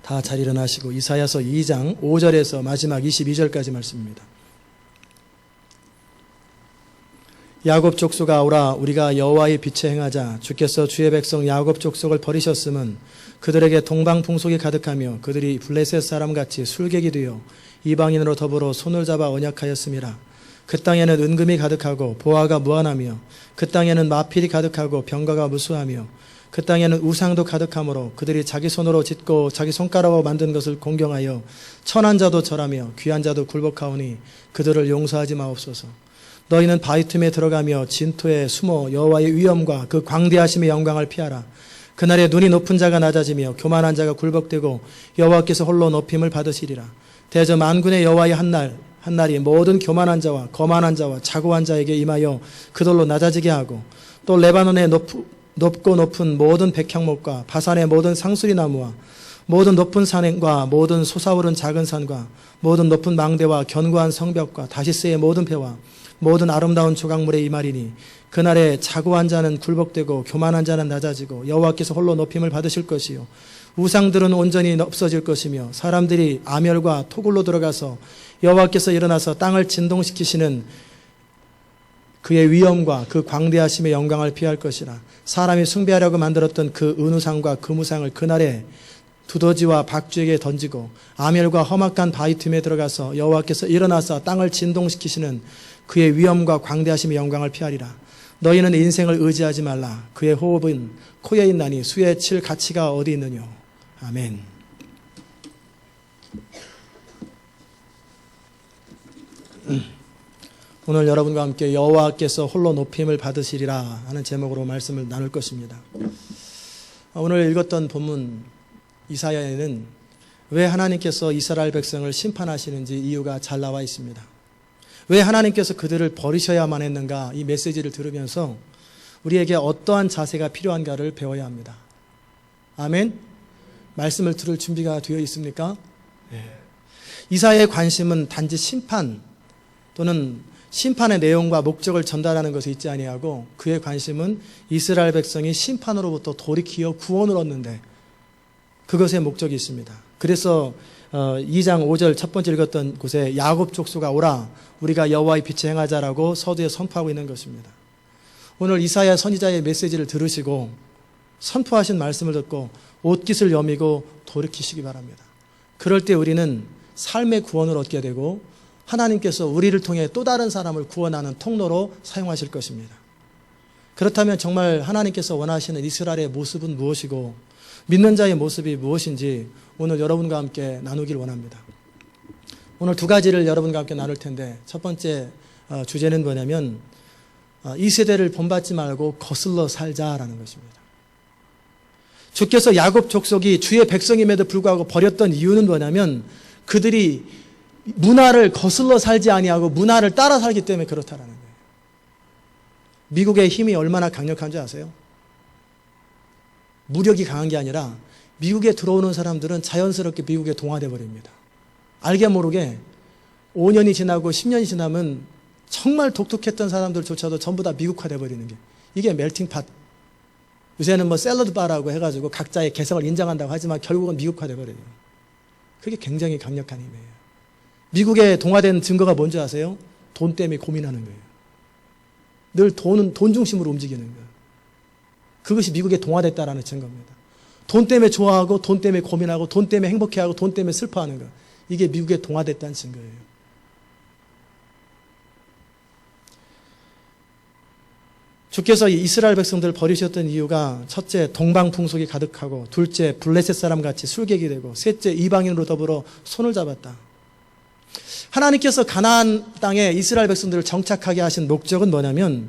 다 잘 일어나시고 이사야서 2장 5절에서 마지막 22절까지 말씀입니다. 야곱 족속아 오라 우리가 여호와의 빛에 행하자. 주께서 주의 백성 야곱 족속을 버리셨음은 그들에게 동방풍속이 가득하며 그들이 블레셋 사람같이 술객이 되어 이방인으로 더불어 손을 잡아 언약하였음이라. 그 땅에는 은금이 가득하고 보화가 무한하며 그 땅에는 마필이 가득하고 병거가 무수하며 그 땅에는 우상도 가득하므로 그들이 자기 손으로 짓고 자기 손가락으로 만든 것을 공경하여 천한 자도 절하며 귀한 자도 굴복하오니 그들을 용서하지 마옵소서. 너희는 바위 틈에 들어가며 진토에 숨어 여호와의 위엄과 그 광대하심의 영광을 피하라. 그날에 눈이 높은 자가 낮아지며 교만한 자가 굴복되고 여호와께서 홀로 높임을 받으시리라. 대저 만군의 여호와의 한날이 모든 교만한 자와 거만한 자와 자고한 자에게 임하여 그들로 낮아지게 하고 또 레바논의 높고 높은 모든 백향목과 바산의 모든 상수리 나무와 모든 높은 산과 모든 솟아오른 작은 산과 모든 높은 망대와 견고한 성벽과 다시스의 모든 배와 모든 아름다운 조각물에 임하리니 그날에 자고한 자는 굴복되고 교만한 자는 낮아지고 여호와께서 홀로 높임을 받으실 것이요 우상들은 온전히 없어질 것이며 사람들이 아멸과 토굴로 들어가서 여호와께서 일어나서 땅을 진동시키시는 그의 위엄과 그 광대하심의 영광을 피할 것이라. 사람이 숭배하려고 만들었던 그 은우상과 금우상을 그날에 두더지와 박쥐에게 던지고 아멜과 험악한 바위 틈에 들어가서 여호와께서 일어나서 땅을 진동시키시는 그의 위엄과 광대하심의 영광을 피하리라. 너희는 인생을 의지하지 말라. 그의 호흡은 코에 있나니 수에 칠 가치가 어디 있느뇨. 아멘. 오늘 여러분과 함께 여호와께서 홀로 높임을 받으시리라 하는 제목으로 말씀을 나눌 것입니다. 오늘 읽었던 본문 이사야에는 왜 하나님께서 이스라엘 백성을 심판하시는지 이유가 잘 나와 있습니다. 왜 하나님께서 그들을 버리셔야만 했는가, 이 메시지를 들으면서 우리에게 어떠한 자세가 필요한가를 배워야 합니다. 아멘? 말씀을 들을 준비가 되어 있습니까? 네. 이사야의 관심은 단지 심판 또는 심판의 내용과 목적을 전달하는 것에 있지 아니하고 그의 관심은 이스라엘 백성이 심판으로부터 돌이키어 구원을 얻는데 그것의 목적이 있습니다. 그래서 2장 5절 첫 번째 읽었던 곳에 야곱 족속아 오라 우리가 여호와의 빛에 행하자라고 서두에 선포하고 있는 것입니다. 오늘 이사야 선지자의 메시지를 들으시고 선포하신 말씀을 듣고 옷깃을 여미고 돌이키시기 바랍니다. 그럴 때 우리는 삶의 구원을 얻게 되고 하나님께서 우리를 통해 또 다른 사람을 구원하는 통로로 사용하실 것입니다. 그렇다면 정말 하나님께서 원하시는 이스라엘의 모습은 무엇이고 믿는 자의 모습이 무엇인지 오늘 여러분과 함께 나누길 원합니다. 오늘 두 가지를 여러분과 함께 나눌 텐데 첫 번째 주제는 뭐냐면 이 세대를 본받지 말고 거슬러 살자라는 것입니다. 주께서 야곱 족속이 주의 백성임에도 불구하고 버렸던 이유는 뭐냐면 그들이 문화를 거슬러 살지 아니하고 문화를 따라 살기 때문에 그렇다라는 거예요. 미국의 힘이 얼마나 강력한지 아세요? 무력이 강한 게 아니라 미국에 들어오는 사람들은 자연스럽게 미국에 동화돼 버립니다. 알게 모르게 5년이 지나고 10년이 지나면 정말 독특했던 사람들조차도 전부 다 미국화돼 버리는 게 이게 멜팅팟. 요새는 뭐 샐러드 바라고 해가지고 각자의 개성을 인정한다고 하지만 결국은 미국화돼 버려요. 그게 굉장히 강력한 힘이에요. 미국에 동화된 증거가 뭔지 아세요? 돈 때문에 고민하는 거예요. 늘 돈 중심으로 움직이는 거예요. 그것이 미국에 동화됐다라는 증거입니다. 돈 때문에 좋아하고 돈 때문에 고민하고 돈 때문에 행복해하고 돈 때문에 슬퍼하는 거. 이게 미국에 동화됐다는 증거예요. 주께서 이스라엘 백성들을 버리셨던 이유가 첫째 동방풍속이 가득하고 둘째 블레셋 사람같이 술객이 되고 셋째 이방인으로 더불어 손을 잡았다. 하나님께서 가나안 땅에 이스라엘 백성들을 정착하게 하신 목적은 뭐냐면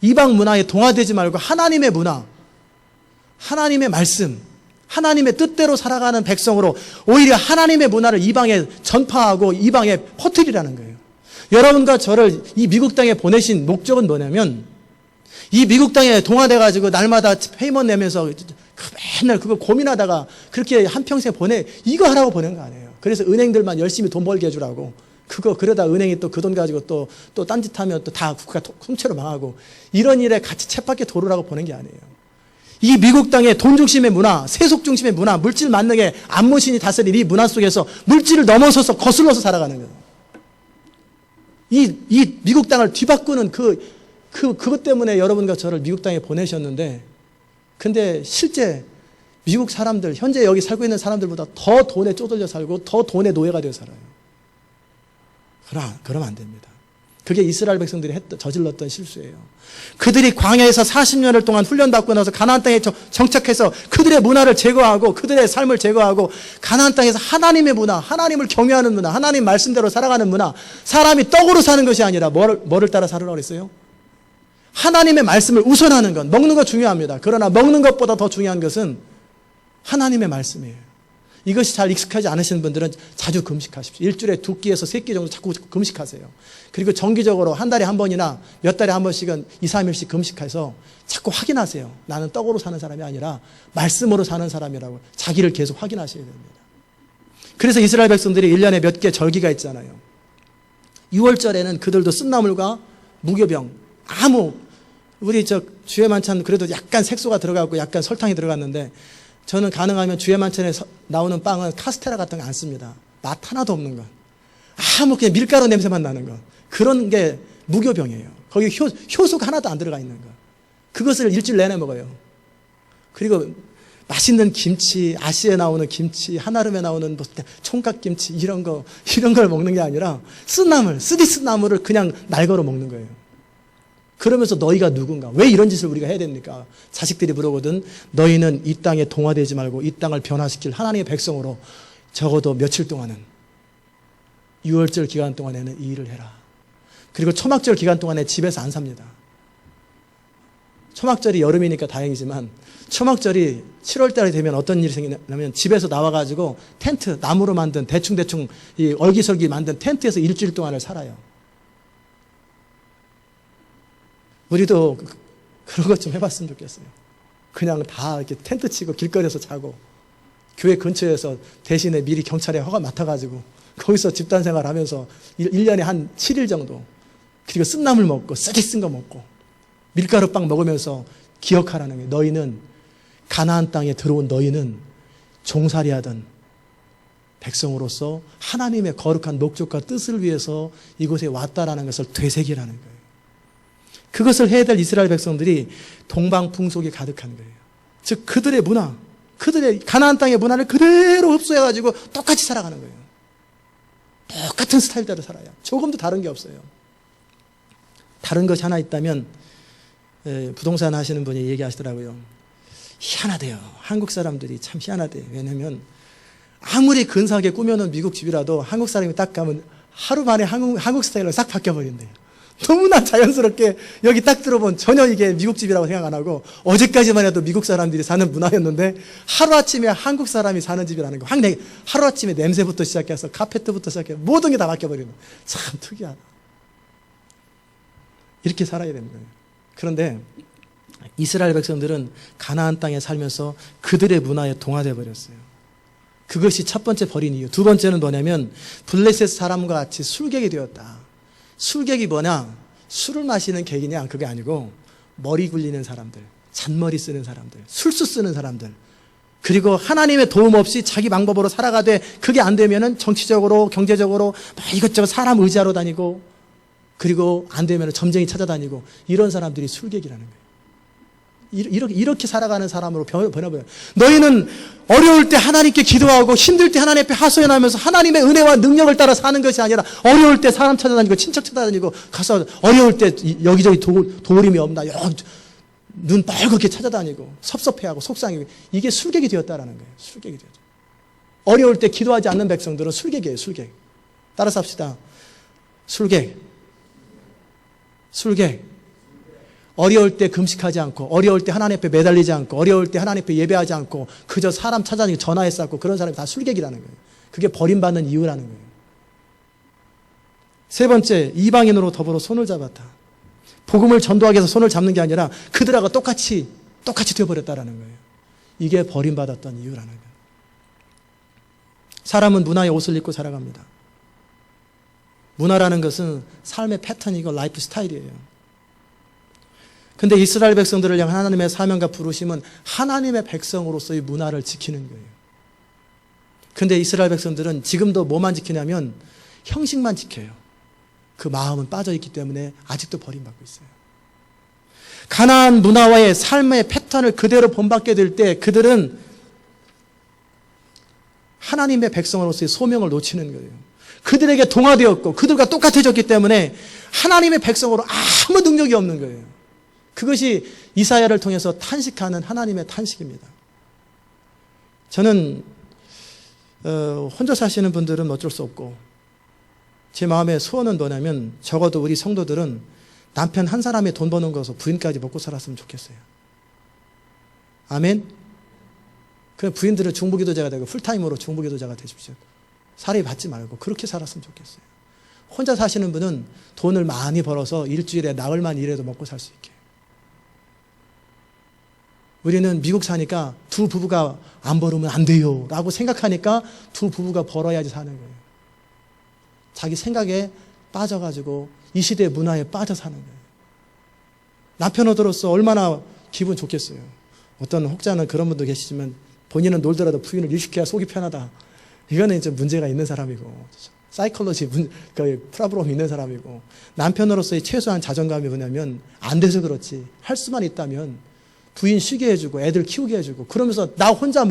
이방 문화에 동화되지 말고 하나님의 문화, 하나님의 말씀, 하나님의 뜻대로 살아가는 백성으로 오히려 하나님의 문화를 이방에 전파하고 이방에 퍼뜨리라는 거예요. 여러분과 저를 이 미국 땅에 보내신 목적은 뭐냐면 이 미국 땅에 동화돼가지고 날마다 페이먼 내면서 맨날 그거 고민하다가 그렇게 한평생 이거 하라고 보낸 거 아니에요. 그래서 은행들만 열심히 돈 벌게 해주라고. 그러다 은행이 또 그 돈 가지고 또 딴짓하면 또 다 국가 통째로 망하고 이런 일에 같이 쳇바퀴 도르라고 보낸 게 아니에요. 이 미국 땅의 돈 중심의 문화, 세속 중심의 문화, 물질 만능의 안무신이 다스린 이 문화 속에서 물질을 넘어서서 거슬러서 살아가는 거예요. 이 미국 땅을 뒤바꾸는 그것 때문에 여러분과 저를 미국 땅에 보내셨는데, 근데 실제 미국 사람들, 현재 여기 살고 있는 사람들보다 더 돈에 쪼들려 살고 더 돈의 노예가 되어 살아요. 그러면 안 됩니다. 그게 이스라엘 백성들이 저질렀던 실수예요. 그들이 광야에서 40년을 동안 훈련받고 나서 가나안 땅에 정착해서 그들의 문화를 제거하고 그들의 삶을 제거하고 가나안 땅에서 하나님의 문화, 하나님을 경외하는 문화, 하나님 말씀대로 살아가는 문화, 사람이 떡으로 사는 것이 아니라 뭐를 따라 살으라고 그랬어요? 하나님의 말씀을 우선하는 것. 먹는 거 중요합니다. 그러나 먹는 것보다 더 중요한 것은 하나님의 말씀이에요. 이것이 잘 익숙하지 않으시는 분들은 자주 금식하십시오. 일주일에 2끼에서 3끼 정도 자꾸 금식하세요. 그리고 정기적으로 한 달에 한 번이나 몇 달에 한 번씩은 2, 3일씩 금식해서 자꾸 확인하세요. 나는 떡으로 사는 사람이 아니라 말씀으로 사는 사람이라고 자기를 계속 확인하셔야 됩니다. 그래서 이스라엘 백성들이 1년에 몇 개 절기가 있잖아요. 6월절에는 그들도 쓴나물과 무교병, 우리 주의 만찬 그래도 약간 색소가 들어가고 약간 설탕이 들어갔는데, 저는 가능하면 주의 만찬에 나오는 빵은 카스테라 같은 거 안 씁니다. 맛 하나도 없는 거. 그냥 밀가루 냄새만 나는 거. 그런 게 무교병이에요. 거기 효소가 하나도 안 들어가 있는 거. 그것을 일주일 내내 먹어요. 그리고 맛있는 김치, 아시에 나오는 김치, 한아름에 나오는 총각김치 이런 걸 먹는 게 아니라 쓰디쓴나물을 그냥 날거로 먹는 거예요. 그러면서 너희가 누군가? 왜 이런 짓을 우리가 해야 됩니까? 자식들이 물어보거든. 너희는 이 땅에 동화되지 말고 이 땅을 변화시킬 하나님의 백성으로 적어도 며칠 동안은 6월절 기간 동안에는 이 일을 해라. 그리고 초막절 기간 동안에 집에서 안 삽니다. 초막절이 여름이니까 다행이지만 초막절이 7월달이 되면 어떤 일이 생기냐면 집에서 나와가지고 텐트, 나무로 만든 대충 이 얼기설기 만든 텐트에서 일주일 동안을 살아요. 우리도 그런 것 좀 해봤으면 좋겠어요. 그냥 다 이렇게 텐트 치고 길거리에서 자고 교회 근처에서 대신에 미리 경찰에 허가 맡아가지고 거기서 집단 생활하면서 1년에 한 7일 정도, 그리고 쓴나물 먹고 쓰디 쓴 거 먹고 밀가루빵 먹으면서 기억하라는 거예요. 너희는 가나안 땅에 들어온 너희는 종살이하던 백성으로서 하나님의 거룩한 목적과 뜻을 위해서 이곳에 왔다라는 것을 되새기라는 거예요. 그것을 해야 될 이스라엘 백성들이 동방풍속이 가득한 거예요. 즉 그들의 문화, 그들의 가나안 땅의 문화를 그대로 흡수해가지고 똑같이 살아가는 거예요. 똑같은 스타일대로 살아요. 조금도 다른 게 없어요. 다른 것이 하나 있다면 부동산 하시는 분이 얘기하시더라고요. 희한하대요. 한국 사람들이 참 희한하대요. 왜냐하면 아무리 근사하게 꾸며놓은 미국 집이라도 한국 사람이 딱 가면 하루 만에 한국 스타일로 싹 바뀌어버린대요. 너무나 자연스럽게 여기 딱 들어본 전혀 이게 미국 집이라고 생각 안 하고 어제까지만 해도 미국 사람들이 사는 문화였는데 하루아침에 한국 사람이 사는 집이라는 거. 하루아침에 냄새부터 시작해서 카페트부터 시작해서 모든 게 다 바뀌어버리는. 참 특이하다. 이렇게 살아야 되는 거예요. 그런데 이스라엘 백성들은 가나안 땅에 살면서 그들의 문화에 동화되어 버렸어요. 그것이 첫 번째 버린 이유. 두 번째는 뭐냐면 블레셋 사람과 같이 술객이 되었다. 술객이 뭐냐? 술을 마시는 객이냐? 그게 아니고 머리 굴리는 사람들, 잔머리 쓰는 사람들, 술수 쓰는 사람들, 그리고 하나님의 도움 없이 자기 방법으로 살아가되 그게 안 되면은 정치적으로, 경제적으로 막 이것저것 사람 의지하러 다니고, 그리고 안 되면은 점쟁이 찾아다니고, 이런 사람들이 술객이라는 거예요. 이렇게 살아가는 사람으로 변해버려요. 너희는 어려울 때 하나님께 기도하고 힘들 때 하나님 앞에 하소연하면서 하나님의 은혜와 능력을 따라 사는 것이 아니라 어려울 때 사람 찾아다니고 친척 찾아다니고 가서 어려울 때 여기저기 도우림이 없나 눈 빨갛게 찾아다니고 섭섭해하고 속상해하고, 이게 술객이 되었다라는 거예요. 술객이 되었죠. 어려울 때 기도하지 않는 백성들은 술객이에요. 술객. 따라서 합시다. 술객. 어려울 때 금식하지 않고, 어려울 때 하나님 앞에 매달리지 않고, 어려울 때 하나님 앞에 예배하지 않고 그저 사람 찾아다니고 전화해 쌓고 그런 사람이 다 술객이라는 거예요. 그게 버림받는 이유라는 거예요. 세 번째, 이방인으로 더불어 손을 잡았다. 복음을 전도하기 위해서 손을 잡는 게 아니라 그들하고 똑같이 되어버렸다라는 거예요. 이게 버림받았던 이유라는 거예요. 사람은 문화의 옷을 입고 살아갑니다. 문화라는 것은 삶의 패턴이고 라이프 스타일이에요. 근데 이스라엘 백성들을 향한 하나님의 사명과 부르심은 하나님의 백성으로서의 문화를 지키는 거예요. 근데 이스라엘 백성들은 지금도 뭐만 지키냐면 형식만 지켜요. 그 마음은 빠져있기 때문에 아직도 버림받고 있어요. 가나안 문화와의 삶의 패턴을 그대로 본받게 될 때 그들은 하나님의 백성으로서의 소명을 놓치는 거예요. 그들에게 동화되었고 그들과 똑같아졌기 때문에 하나님의 백성으로 아무 능력이 없는 거예요. 그것이 이사야를 통해서 탄식하는 하나님의 탄식입니다. 저는 혼자 사시는 분들은 어쩔 수 없고 제 마음의 소원은 뭐냐면 적어도 우리 성도들은 남편 한 사람이 돈 버는 거서 부인까지 먹고 살았으면 좋겠어요. 아멘? 그럼 부인들은 중보기도자가 되고 풀타임으로 중보기도자가 되십시오. 살이 받지 말고 그렇게 살았으면 좋겠어요. 혼자 사시는 분은 돈을 많이 벌어서 일주일에 나흘만 일해도 먹고 살 수 있게. 우리는 미국 사니까 두 부부가 안 벌으면 안 돼요 라고 생각하니까 두 부부가 벌어야지 사는 거예요. 자기 생각에 빠져가지고 이 시대의 문화에 빠져 사는 거예요. 남편으로서 얼마나 기분 좋겠어요. 어떤 혹자는 그런 분도 계시지만 본인은 놀더라도 부인을 일시켜야 속이 편하다. 이거는 이제 문제가 있는 사람이고 사이콜로지 프로브럼이 있는 사람이고 남편으로서의 최소한 자존감이 뭐냐면 안 돼서 그렇지 할 수만 있다면 부인 쉬게 해주고 애들 키우게 해주고 그러면서 나 혼자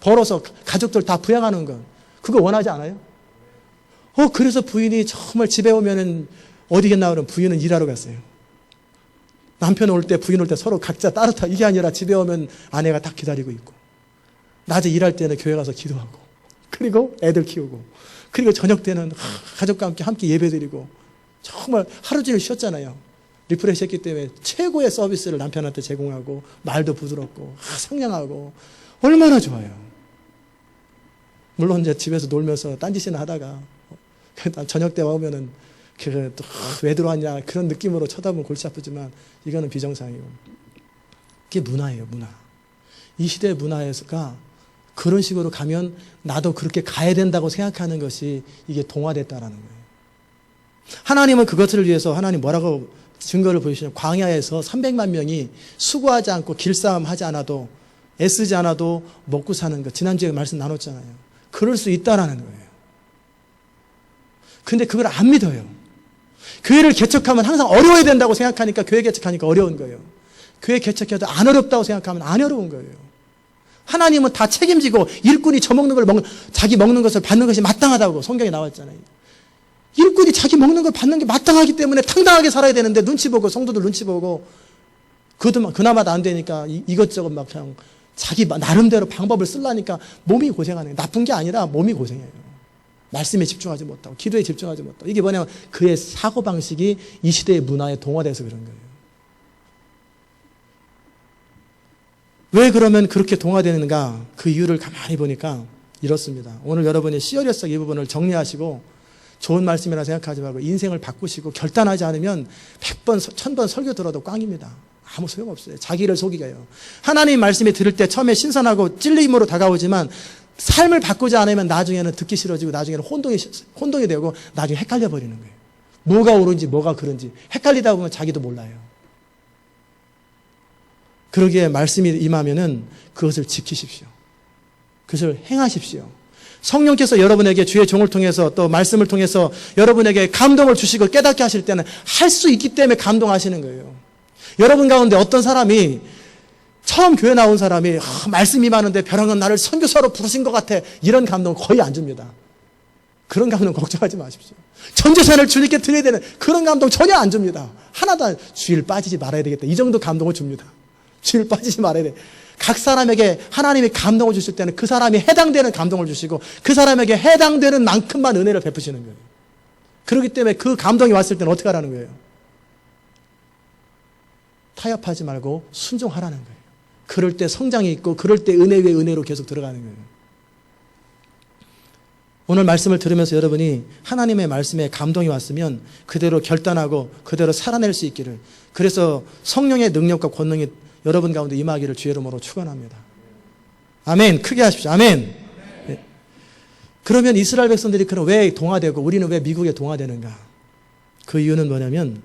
벌어서 가족들 다 부양하는 건 그거 원하지 않아요? 그래서 부인이 정말 집에 오면은 어디겠나 그러면 부인은 일하러 갔어요. 남편 올 때 부인 올 때 서로 각자 따뜻하 이게 아니라 집에 오면 아내가 딱 기다리고 있고 낮에 일할 때는 교회 가서 기도하고 그리고 애들 키우고 그리고 저녁 때는 가족과 함께 예배드리고 정말 하루 종일 쉬었잖아요. 리프레시 했기 때문에 최고의 서비스를 남편한테 제공하고 말도 부드럽고 상냥하고 얼마나 좋아요. 물론 이제 집에서 놀면서 딴짓이나 하다가 저녁 때 오면은 왜 들어왔냐 그런 느낌으로 쳐다보면 골치 아프지만 이거는 비정상이고 그게 문화예요. 문화. 이 시대의 문화가 그런 식으로 가면 나도 그렇게 가야 된다고 생각하는 것이 이게 동화됐다라는 거예요. 하나님은 그것을 위해서 하나님 뭐라고 증거를 보여주시냐면 광야에서 300만 명이 수고하지 않고 길싸움 하지 않아도 애쓰지 않아도 먹고 사는 것 지난주에 말씀 나눴잖아요. 그럴 수 있다라는 거예요. 근데 그걸 안 믿어요. 교회를 개척하면 항상 어려워야 된다고 생각하니까 교회 개척하니까 어려운 거예요. 교회 개척해도 안 어렵다고 생각하면 안 어려운 거예요. 하나님은 다 책임지고 일꾼이 자기 먹는 것을 받는 것이 마땅하다고 성경에 나왔잖아요. 일꾼이 자기 먹는 걸 받는 게 마땅하기 때문에 당당하게 살아야 되는데 눈치 보고 성도들 눈치 보고 그나마도 안 되니까 이것저것 막 그냥 자기 나름대로 방법을 쓰려니까 몸이 고생하는 거예요. 나쁜 게 아니라 몸이 고생해요. 말씀에 집중하지 못하고 기도에 집중하지 못하고 이게 뭐냐면 그의 사고방식이 이 시대의 문화에 동화돼서 그런 거예요. 왜 그러면 그렇게 동화되는가? 그 이유를 가만히 보니까 이렇습니다. 오늘 여러분이 시어리어스 이 부분을 정리하시고 좋은 말씀이라 생각하지 말고 인생을 바꾸시고 결단하지 않으면 100번, 1000번 설교 들어도 꽝입니다. 아무 소용없어요. 자기를 속이게요. 하나님 말씀이 들을 때 처음에 신선하고 찔림으로 다가오지만 삶을 바꾸지 않으면 나중에는 듣기 싫어지고 나중에는 혼동이 되고 나중에 헷갈려 버리는 거예요. 뭐가 옳은지 뭐가 그른지 헷갈리다 보면 자기도 몰라요. 그러기에 말씀이 임하면은 그것을 지키십시오. 그것을 행하십시오. 성령께서 여러분에게 주의 종을 통해서 또 말씀을 통해서 여러분에게 감동을 주시고 깨닫게 하실 때는 할 수 있기 때문에 감동하시는 거예요. 여러분 가운데 어떤 사람이 처음 교회 나온 사람이 말씀이 많은데 벼랑은 나를 선교사로 부르신 것 같아 이런 감동 거의 안 줍니다. 그런 감동 걱정하지 마십시오. 전재산을 주님께 드려야 되는 그런 감동 전혀 안 줍니다. 하나도 주일 빠지지 말아야 되겠다 이 정도 감동을 줍니다. 주일 빠지지 말아야 돼. 각 사람에게 하나님이 감동을 주실 때는 그 사람이 해당되는 감동을 주시고 그 사람에게 해당되는 만큼만 은혜를 베푸시는 거예요. 그렇기 때문에 그 감동이 왔을 때는 어떻게 하라는 거예요? 타협하지 말고 순종하라는 거예요. 그럴 때 성장이 있고 그럴 때 은혜 위에 은혜로 계속 들어가는 거예요. 오늘 말씀을 들으면서 여러분이 하나님의 말씀에 감동이 왔으면 그대로 결단하고 그대로 살아낼 수 있기를 그래서 성령의 능력과 권능이 여러분 가운데 임하기를 주의 이름으로 축원합니다. 아멘. 크게 하십시오. 아멘. 네. 그러면 이스라엘 백성들이 그럼 왜 동화되고 우리는 왜 미국에 동화되는가? 그 이유는 뭐냐면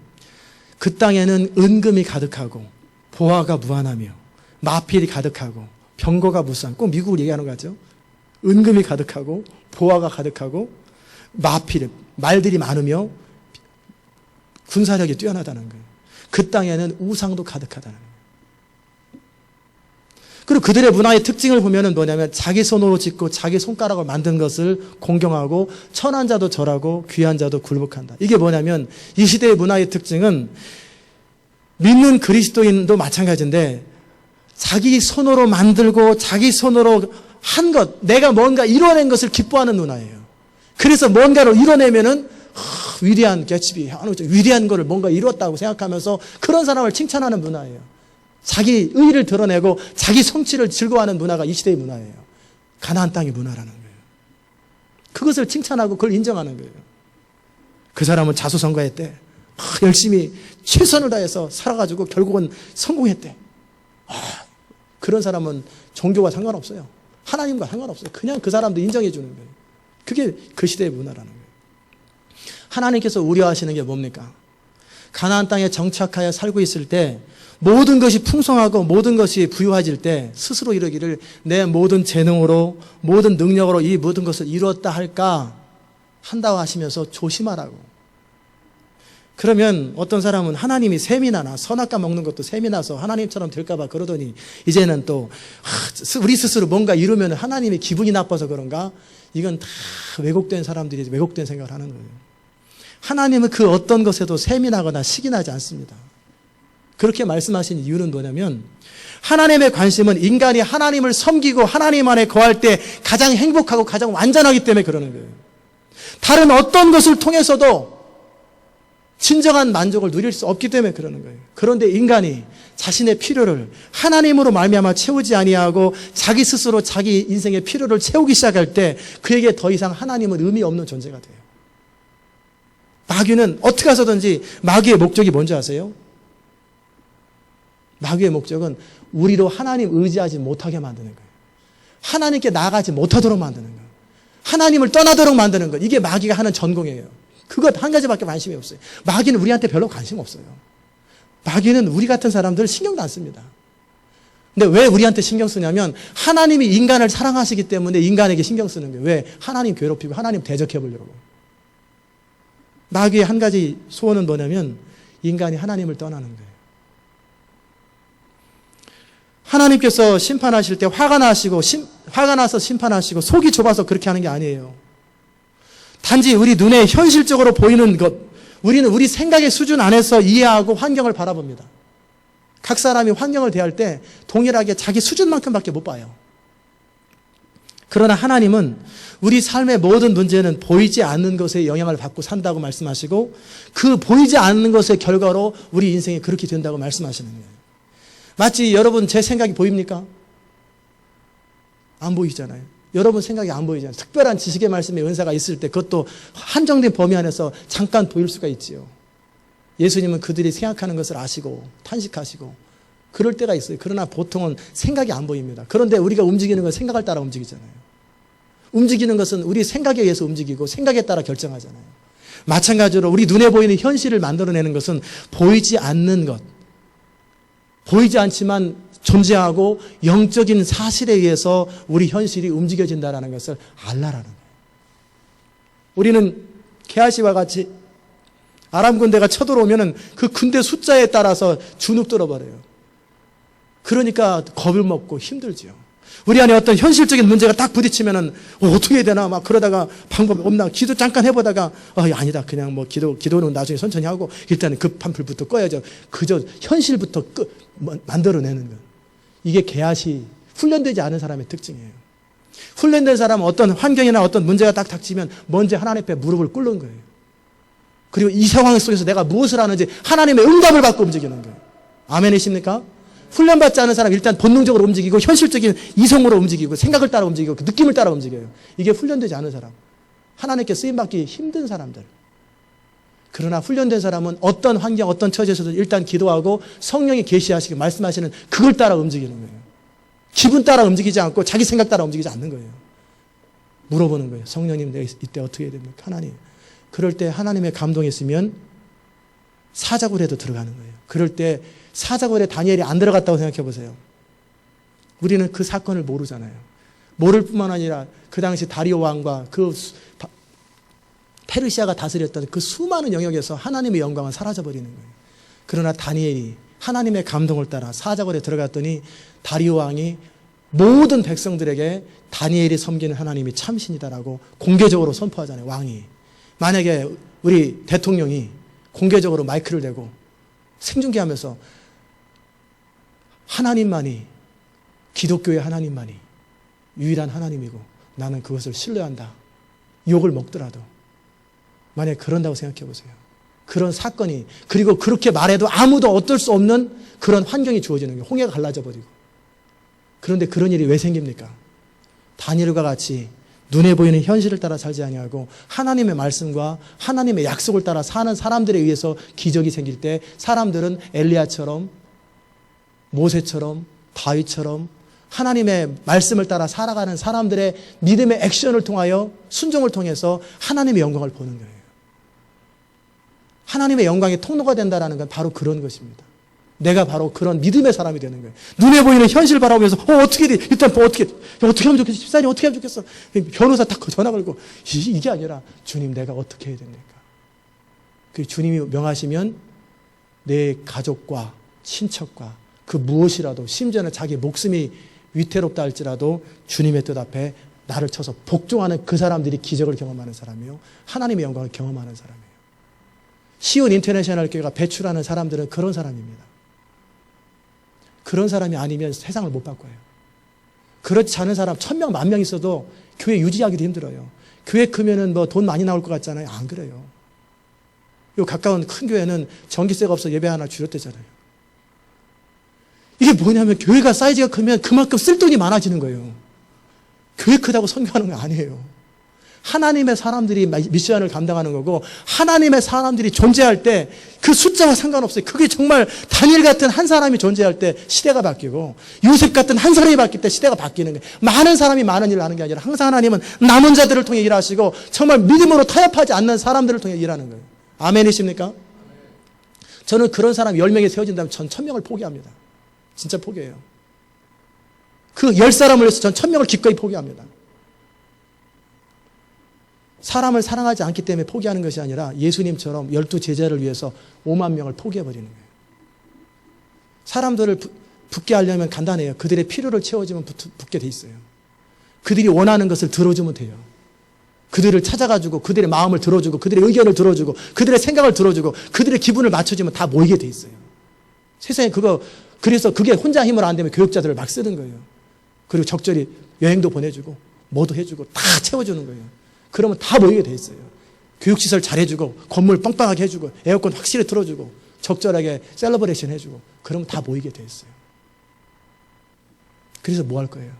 그 땅에는 은금이 가득하고 보화가 무한하며 마필이 가득하고 병거가 무수한, 꼭 미국을 얘기하는 거죠. 은금이 가득하고 보화가 가득하고 마필, 말들이 많으며 군사력이 뛰어나다는 거예요. 그 땅에는 우상도 가득하다는 거예요. 그리고 그들의 문화의 특징을 보면은 뭐냐면 자기 손으로 짓고 자기 손가락으로 만든 것을 공경하고 천한 자도 절하고 귀한 자도 굴복한다. 이게 뭐냐면 이 시대의 문화의 특징은 믿는 그리스도인도 마찬가지인데 자기 손으로 만들고 자기 손으로 한 것, 내가 뭔가 이뤄낸 것을 기뻐하는 문화예요. 그래서 뭔가를 이뤄내면은 위대한 개츠비, 위대한 거를 뭔가 이뤘다고 생각하면서 그런 사람을 칭찬하는 문화예요. 자기 의의를 드러내고 자기 성취를 즐거워하는 문화가 이 시대의 문화예요. 가나안 땅의 문화라는 거예요. 그것을 칭찬하고 그걸 인정하는 거예요. 그 사람은 자수성가했대. 열심히 최선을 다해서 살아가지고 결국은 성공했대. 그런 사람은 종교와 상관없어요. 하나님과 상관없어요. 그냥 그 사람도 인정해 주는 거예요. 그게 그 시대의 문화라는 거예요. 하나님께서 우려하시는 게 뭡니까? 가나안 땅에 정착하여 살고 있을 때 모든 것이 풍성하고 모든 것이 부유해질 때 스스로 이르기를 내 모든 재능으로 모든 능력으로 이 모든 것을 이루었다 할까 한다고 하시면서 조심하라고. 그러면 어떤 사람은 하나님이 셈이 나나 선악과 먹는 것도 셈이 나서 하나님처럼 될까 봐 그러더니 이제는 또 우리 스스로 뭔가 이루면 하나님이 기분이 나빠서 그런가? 이건 다 왜곡된 사람들이 왜곡된 생각을 하는 거예요. 하나님은 그 어떤 것에도 셈이 나거나 식이 나지 않습니다. 그렇게 말씀하신 이유는 뭐냐면 하나님의 관심은 인간이 하나님을 섬기고 하나님 안에 거할 때 가장 행복하고 가장 완전하기 때문에 그러는 거예요. 다른 어떤 것을 통해서도 진정한 만족을 누릴 수 없기 때문에 그러는 거예요. 그런데 인간이 자신의 필요를 하나님으로 말미암아 채우지 아니하고 자기 스스로 자기 인생의 필요를 채우기 시작할 때 그에게 더 이상 하나님은 의미 없는 존재가 돼요. 마귀는 어떻게 해서든지 마귀의 목적이 뭔지 아세요? 마귀의 목적은 우리로 하나님 의지하지 못하게 만드는 거예요. 하나님께 나아가지 못하도록 만드는 거예요. 하나님을 떠나도록 만드는 것. 이게 마귀가 하는 전공이에요. 그것 한 가지밖에 관심이 없어요. 마귀는 우리한테 별로 관심 없어요. 마귀는 우리 같은 사람들 신경도 안 씁니다. 근데 왜 우리한테 신경 쓰냐면 하나님이 인간을 사랑하시기 때문에 인간에게 신경 쓰는 거예요. 왜? 하나님 괴롭히고 하나님 대적해 보려고. 마귀의 한 가지 소원은 뭐냐면 인간이 하나님을 떠나는 거예요. 하나님께서 심판하실 때 화가 나서 심판하시고 속이 좁아서 그렇게 하는 게 아니에요. 단지 우리 눈에 현실적으로 보이는 것, 우리는 우리 생각의 수준 안에서 이해하고 환경을 바라봅니다. 각 사람이 환경을 대할 때 동일하게 자기 수준만큼밖에 못 봐요. 그러나 하나님은 우리 삶의 모든 문제는 보이지 않는 것에 영향을 받고 산다고 말씀하시고 그 보이지 않는 것의 결과로 우리 인생이 그렇게 된다고 말씀하시는 거예요. 마치 여러분 제 생각이 보입니까? 안 보이잖아요. 여러분 생각이 안 보이잖아요. 특별한 지식의 말씀의 은사가 있을 때 그것도 한정된 범위 안에서 잠깐 보일 수가 있지요. 예수님은 그들이 생각하는 것을 아시고 탄식하시고 그럴 때가 있어요. 그러나 보통은 생각이 안 보입니다. 그런데 우리가 움직이는 건 생각을 따라 움직이잖아요. 움직이는 것은 우리 생각에 의해서 움직이고 생각에 따라 결정하잖아요. 마찬가지로 우리 눈에 보이는 현실을 만들어내는 것은 보이지 않는 것, 보이지 않지만 존재하고 영적인 사실에 의해서 우리 현실이 움직여진다는 것을 알라라는 거예요. 우리는 게하시와 같이 아람 군대가 쳐들어오면 그 군대 숫자에 따라서 주눅 들어버려요. 그러니까 겁을 먹고 힘들지요. 우리 안에 어떤 현실적인 문제가 딱 부딪히면은 어떻게 해야 되나 막 그러다가 방법이 없나 기도 잠깐 해보다가 아니다 그냥 뭐 기도는 나중에 천천히 하고 일단은 급한 불부터 꺼야죠. 그저 현실부터 만들어내는 것. 이게 게하시 훈련되지 않은 사람의 특징이에요. 훈련된 사람은 어떤 환경이나 어떤 문제가 딱 닥치면 먼저 하나님 앞에 무릎을 꿇는 거예요. 그리고 이 상황 속에서 내가 무엇을 하는지 하나님의 응답을 받고 움직이는 거예요. 아멘이십니까? 훈련받지 않은 사람은 일단 본능적으로 움직이고 현실적인 이성으로 움직이고 생각을 따라 움직이고 느낌을 따라 움직여요. 이게 훈련되지 않은 사람. 하나님께 쓰임받기 힘든 사람들. 그러나 훈련된 사람은 어떤 환경, 어떤 처지에서도 일단 기도하고 성령이 계시하시고 말씀하시는 그걸 따라 움직이는 거예요. 기분 따라 움직이지 않고 자기 생각 따라 움직이지 않는 거예요. 물어보는 거예요. 성령님, 내가 이때 어떻게 해야 됩니까? 하나님. 그럴 때 하나님의 감동이 있으면 사자굴에도 들어가는 거예요. 그럴 때 사자굴에 다니엘이 안 들어갔다고 생각해 보세요. 우리는 그 사건을 모르잖아요. 모를 뿐만 아니라 그 당시 다리오 왕과 그 페르시아가 다스렸던 그 수많은 영역에서 하나님의 영광은 사라져버리는 거예요. 그러나 다니엘이 하나님의 감동을 따라 사자굴에 들어갔더니 다리오 왕이 모든 백성들에게 다니엘이 섬기는 하나님이 참신이다라고 공개적으로 선포하잖아요. 왕이. 만약에 우리 대통령이 공개적으로 마이크를 대고 생중계하면서 하나님만이, 기독교의 하나님만이 유일한 하나님이고 나는 그것을 신뢰한다. 욕을 먹더라도 만약에 그런다고 생각해 보세요. 그런 사건이, 그리고 그렇게 말해도 아무도 어쩔 수 없는 그런 환경이 주어지는 거예요. 홍해가 갈라져 버리고. 그런데 그런 일이 왜 생깁니까? 다니엘과 같이 눈에 보이는 현실을 따라 살지 아니하고 하나님의 말씀과 하나님의 약속을 따라 사는 사람들에 의해서 기적이 생길 때 사람들은 엘리야처럼, 모세처럼, 다윗처럼 하나님의 말씀을 따라 살아가는 사람들의 믿음의 액션을 통하여, 순종을 통해서 하나님의 영광을 보는 거예요. 하나님의 영광의 통로가 된다는 건 바로 그런 것입니다. 내가 바로 그런 믿음의 사람이 되는 거예요. 눈에 보이는 현실 바라보면서 어떻게 돼? 일단 어떻게 하면 좋겠어? 집사님 어떻게 하면 좋겠어? 변호사 딱 전화 걸고 이게 아니라 주님 내가 어떻게 해야 됩니까? 그 주님이 명하시면 내 가족과 친척과 그 무엇이라도, 심지어는 자기 목숨이 위태롭다 할지라도 주님의 뜻 앞에 나를 쳐서 복종하는 그 사람들이 기적을 경험하는 사람이요, 하나님의 영광을 경험하는 사람이에요. 시온 인터내셔널 교회가 배출하는 사람들은 그런 사람입니다. 그런 사람이 아니면 세상을 못 바꿔요. 그렇지 않은 사람 1000명, 10,000명 있어도 교회 유지하기도 힘들어요. 교회 크면은 뭐 돈 많이 나올 것 같잖아요. 안 그래요. 요 가까운 큰 교회는 전기세가 없어 예배 하나 줄였대잖아요. 이게 뭐냐면 교회가 사이즈가 크면 그만큼 쓸 돈이 많아지는 거예요. 교회 크다고 선교하는 거 아니에요. 하나님의 사람들이 미션을 감당하는 거고, 하나님의 사람들이 존재할 때 그 숫자와 상관없어요. 그게 정말 다니엘 같은 한 사람이 존재할 때 시대가 바뀌고, 요셉 같은 한 사람이 바뀔 때 시대가 바뀌는 거예요. 많은 사람이 많은 일을 하는 게 아니라 항상 하나님은 남은 자들을 통해 일하시고 정말 믿음으로 타협하지 않는 사람들을 통해 일하는 거예요. 아멘이십니까? 저는 그런 사람 10명이 세워진다면 전 1000명을 포기합니다. 진짜 포기해요. 그 10사람을 위해서 전 1000명을 기꺼이 포기합니다. 사람을 사랑하지 않기 때문에 포기하는 것이 아니라 예수님처럼 12 제자를 위해서 5만 명을 포기해버리는 거예요. 사람들을 붙게 하려면 간단해요. 그들의 필요를 채워주면 붙게 돼 있어요. 그들이 원하는 것을 들어주면 돼요. 그들을 찾아가지고 그들의 마음을 들어주고 그들의 의견을 들어주고 그들의 생각을 들어주고 그들의 기분을 맞춰주면 다 모이게 돼 있어요. 세상에 그래서 그게 혼자 힘으로 안 되면 교육자들을 막 쓰는 거예요. 그리고 적절히 여행도 보내주고 뭐도 해주고 다 채워주는 거예요. 그러면 다 모이게 돼 있어요. 교육시설 잘해주고 건물 빵빵하게 해주고 에어컨 확실히 틀어주고 적절하게 셀러브레이션 해주고 그러면 다 모이게 돼 있어요. 그래서 뭐 할 거예요?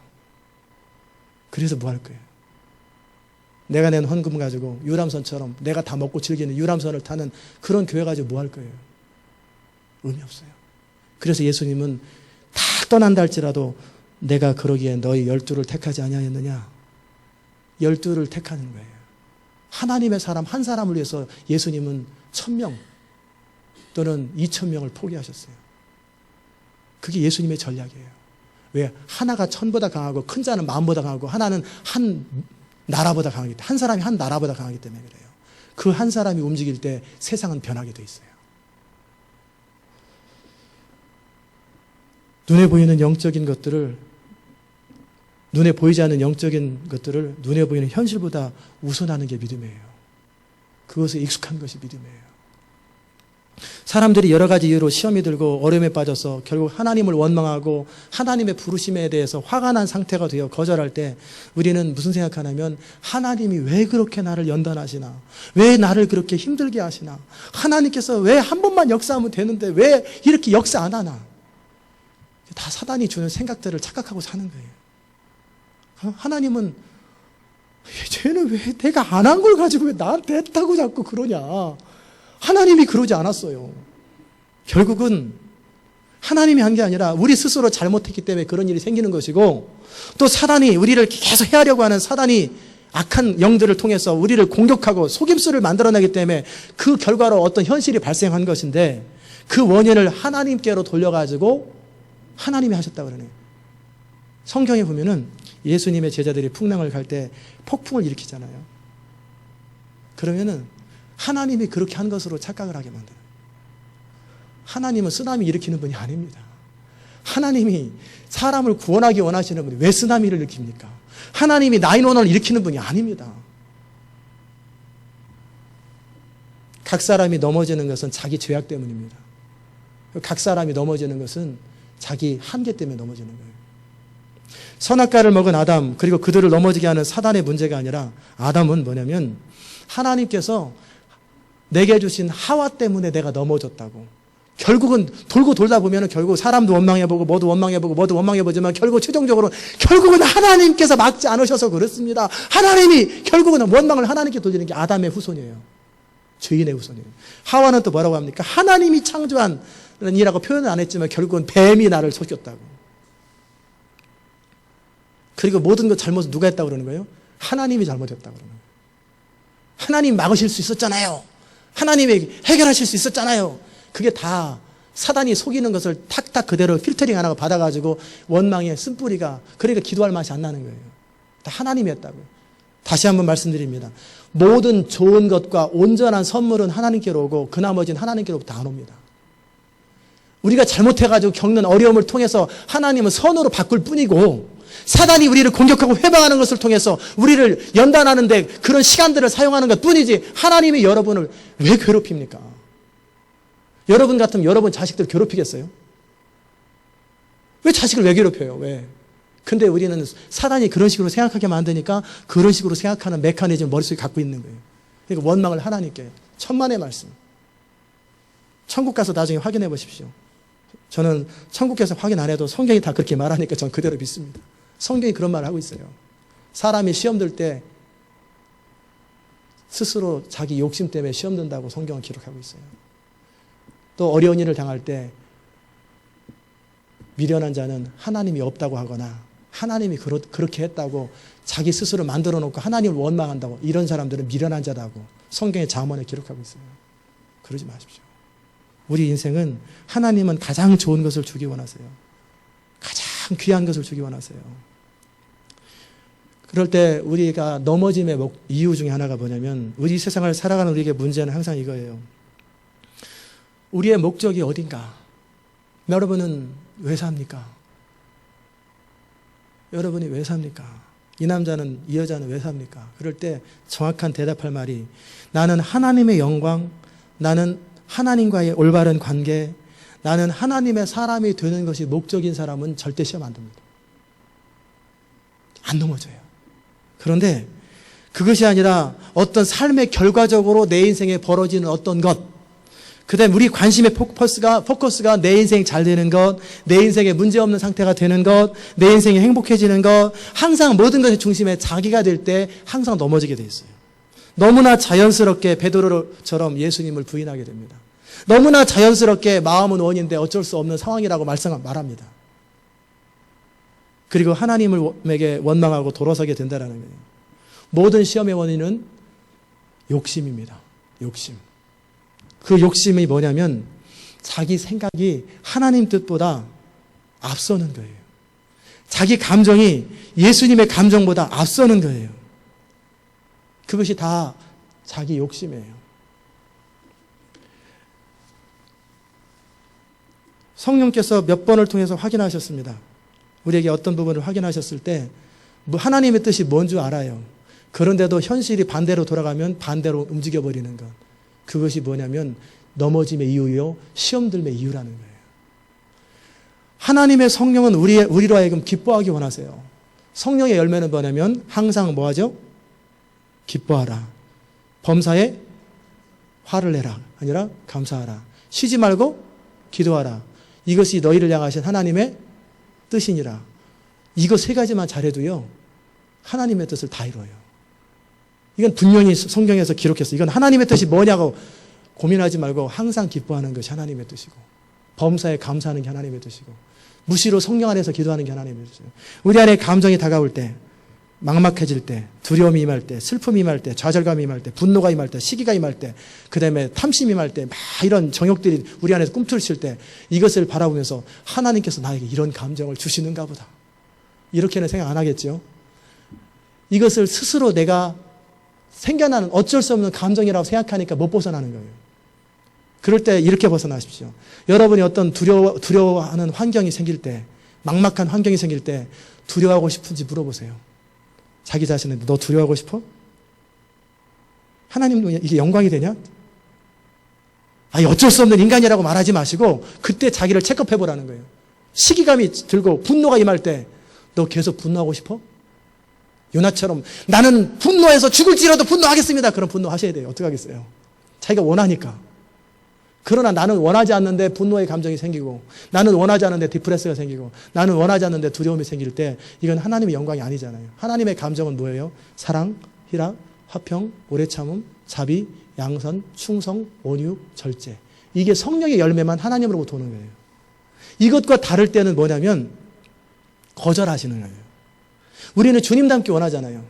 내가 낸 헌금 가지고 유람선처럼 내가 다 먹고 즐기는 유람선을 타는 그런 교회 가지고 뭐 할 거예요? 의미 없어요. 그래서 예수님은 다 떠난다 할지라도 내가 그러기에 너희 12를 택하지 아니하였느냐? 12를 택하는 거예요. 하나님의 사람 한 사람을 위해서 예수님은 1000명 또는 2000명을 포기하셨어요. 그게 예수님의 전략이에요. 왜? 하나가 1000보다 강하고 큰 자는 10,000보다 강하고 하나는 한 나라보다 강하기 때문에, 한 사람이 한 나라보다 강하기 때문에 그래요. 그 한 사람이 움직일 때 세상은 변하게 돼 있어요. 눈에 보이는 영적인 것들을, 눈에 보이지 않는 영적인 것들을 눈에 보이는 현실보다 우선하는 게 믿음이에요. 그것에 익숙한 것이 믿음이에요. 사람들이 여러 가지 이유로 시험이 들고 어려움에 빠져서 결국 하나님을 원망하고 하나님의 부르심에 대해서 화가 난 상태가 되어 거절할 때 우리는 무슨 생각하냐면 하나님이 왜 그렇게 나를 연단하시나? 왜 나를 그렇게 힘들게 하시나? 하나님께서 왜 한 번만 역사하면 되는데 왜 이렇게 역사 안 하나? 다 사단이 주는 생각들을 착각하고 사는 거예요. 하나님은 쟤는 왜 내가 안 한 걸 가지고 왜 나한테 했다고 자꾸 그러냐? 하나님이 그러지 않았어요. 결국은 하나님이 한 게 아니라 우리 스스로 잘못했기 때문에 그런 일이 생기는 것이고, 또 사단이 우리를 계속 해하려고 하는 사단이 악한 영들을 통해서 우리를 공격하고 속임수를 만들어내기 때문에 그 결과로 어떤 현실이 발생한 것인데 그 원인을 하나님께로 돌려가지고 하나님이 하셨다고 그러네요. 성경에 보면은 예수님의 제자들이 풍랑을 갈 때 폭풍을 일으키잖아요. 그러면은 하나님이 그렇게 한 것으로 착각을 하게 만들어요. 하나님은 쓰나미 일으키는 분이 아닙니다. 하나님이 사람을 구원하기 원하시는 분이 왜 쓰나미를 일으킵니까? 하나님이 911을 일으키는 분이 아닙니다. 각 사람이 넘어지는 것은 자기 죄악 때문입니다. 각 사람이 넘어지는 것은 자기 한계 때문에 넘어지는 거예요. 선악과를 먹은 아담 그리고 그들을 넘어지게 하는 사단의 문제가 아니라 아담은 뭐냐면 하나님께서 내게 주신 하와 때문에 내가 넘어졌다고. 결국은 돌고 돌다 보면 결국 사람도 원망해보고 뭐도 원망해보지만 최종적으로 결국은 하나님께서 막지 않으셔서 그렇습니다. 하나님이 결국은 원망을 하나님께 돌리는 게 아담의 후손이에요. 죄인의 후손이에요. 하와는 또 뭐라고 합니까? 하나님이 창조한 이라고 표현은 안 했지만 결국은 뱀이 나를 속였다고. 그리고 모든 것 잘못은 누가 했다고 그러는 거예요? 하나님이 잘못했다고 그러는 거예요. 하나님 막으실 수 있었잖아요. 하나님이 해결하실 수 있었잖아요. 그게 다 사단이 속이는 것을 탁탁 그대로 필터링 하나가 받아가지고 원망의 쓴뿌리가 그러니까 기도할 맛이 안 나는 거예요. 다 하나님이 했다고요. 다시 한번 말씀드립니다. 모든 좋은 것과 온전한 선물은 하나님께로 오고 그 나머지는 하나님께로부터 안 옵니다. 우리가 잘못해가지고 겪는 어려움을 통해서 하나님은 선으로 바꿀 뿐이고 사단이 우리를 공격하고 회방하는 것을 통해서 우리를 연단하는데 그런 시간들을 사용하는 것 뿐이지 하나님이 여러분을 왜 괴롭힙니까? 여러분 같으면 여러분 자식들 괴롭히겠어요? 왜 자식을 왜 괴롭혀요? 왜? 근데 우리는 사단이 그런 식으로 생각하게 만드니까 그런 식으로 생각하는 메커니즘 머릿속에 갖고 있는 거예요. 그러니까 원망을 하나님께. 천만의 말씀. 천국 가서 나중에 확인해 보십시오. 저는 천국 가서 확인 안 해도 성경이 다 그렇게 말하니까 전 그대로 믿습니다. 성경이 그런 말을 하고 있어요. 사람이 시험 들 때 스스로 자기 욕심 때문에 시험 든다고 성경은 기록하고 있어요. 또 어려운 일을 당할 때 미련한 자는 하나님이 없다고 하거나 하나님이 그렇게 했다고 자기 스스로 만들어 놓고 하나님을 원망한다고 이런 사람들은 미련한 자라고 성경의 잠언에 기록하고 있어요. 그러지 마십시오. 우리 인생은 하나님은 가장 좋은 것을 주기 원하세요. 가장 귀한 것을 주기 원하세요. 그럴 때 우리가 넘어짐의 이유 중에 하나가 뭐냐면 우리 세상을 살아가는 우리에게 문제는 항상 이거예요. 우리의 목적이 어딘가? 여러분은 왜 삽니까? 여러분이 왜 삽니까? 이 남자는 이 여자는 왜 삽니까? 그럴 때 정확한 대답할 말이 나는 하나님의 영광, 나는 하나님과의 올바른 관계, 나는 하나님의 사람이 되는 것이 목적인 사람은 절대 시험 안 듭니다. 안 넘어져요. 그런데 그것이 아니라 어떤 삶의 결과적으로 내 인생에 벌어지는 어떤 것, 그 다음에 우리 관심의 포커스가 내 인생이 잘 되는 것, 내 인생에 문제없는 상태가 되는 것, 내 인생이 행복해지는 것, 항상 모든 것의 중심에 자기가 될 때 항상 넘어지게 돼 있어요. 너무나 자연스럽게 베드로처럼 예수님을 부인하게 됩니다. 너무나 자연스럽게 마음은 원인데 어쩔 수 없는 상황이라고 말합니다. 그리고 하나님에게 원망하고 돌아서게 된다는 거예요. 모든 시험의 원인은 욕심입니다. 욕심. 그 욕심이 뭐냐면 자기 생각이 하나님 뜻보다 앞서는 거예요. 자기 감정이 예수님의 감정보다 앞서는 거예요. 그것이 다 자기 욕심이에요. 성령께서 몇 번을 통해서 확인하셨습니다. 우리에게 어떤 부분을 확인하셨을 때 하나님의 뜻이 뭔 줄 알아요. 그런데도 현실이 반대로 돌아가면 반대로 움직여버리는 것. 그것이 뭐냐면 넘어짐의 이유요, 시험 들의 이유라는 거예요. 하나님의 성령은 우리로 하여금 기뻐하기 원하세요. 성령의 열매는 뭐냐면 항상 뭐하죠? 기뻐하라. 범사에 화를 내라. 아니라 감사하라. 쉬지 말고 기도하라. 이것이 너희를 향하신 하나님의 뜻이니라. 이거 세 가지만 잘해도요, 하나님의 뜻을 다 이루어요. 이건 분명히 성경에서 기록했어요. 이건 하나님의 뜻이 뭐냐고 고민하지 말고 항상 기뻐하는 것이 하나님의 뜻이고, 범사에 감사하는 게 하나님의 뜻이고, 무시로 성령 안에서 기도하는 게 하나님의 뜻이에요. 우리 안에 감정이 다가올 때 막막해질 때, 두려움이 임할 때, 슬픔이 임할 때, 좌절감이 임할 때, 분노가 임할 때, 시기가 임할 때, 그 다음에 탐심이 임할 때, 막 이런 정욕들이 우리 안에서 꿈틀칠 때 이것을 바라보면서 하나님께서 나에게 이런 감정을 주시는가 보다. 이렇게는 생각 안 하겠죠. 이것을 스스로 내가 생겨나는 어쩔 수 없는 감정이라고 생각하니까 못 벗어나는 거예요. 그럴 때 이렇게 벗어나십시오. 여러분이 어떤 두려워하는 환경이 생길 때, 막막한 환경이 생길 때 두려워하고 싶은지 물어보세요. 자기 자신한테 너 두려워하고 싶어? 하나님도 이게 영광이 되냐? 어쩔 수 없는 인간이라고 말하지 마시고 그때 자기를 체크해 보라는 거예요. 시기감이 들고 분노가 임할 때 너 계속 분노하고 싶어? 요나처럼 나는 분노해서 죽을지라도 분노하겠습니다. 그럼 분노하셔야 돼요. 어떻게 하겠어요? 자기가 원하니까. 그러나 나는 원하지 않는데 분노의 감정이 생기고, 나는 원하지 않는데 디프레스가 생기고, 나는 원하지 않는데 두려움이 생길 때 이건 하나님의 영광이 아니잖아요. 하나님의 감정은 뭐예요? 사랑, 희락, 화평, 오래 참음, 자비, 양선, 충성, 온유, 절제. 이게 성령의 열매만 하나님으로부터 오는 거예요. 이것과 다를 때는 뭐냐면 거절하시는 거예요. 우리는 주님 닮기 원하잖아요.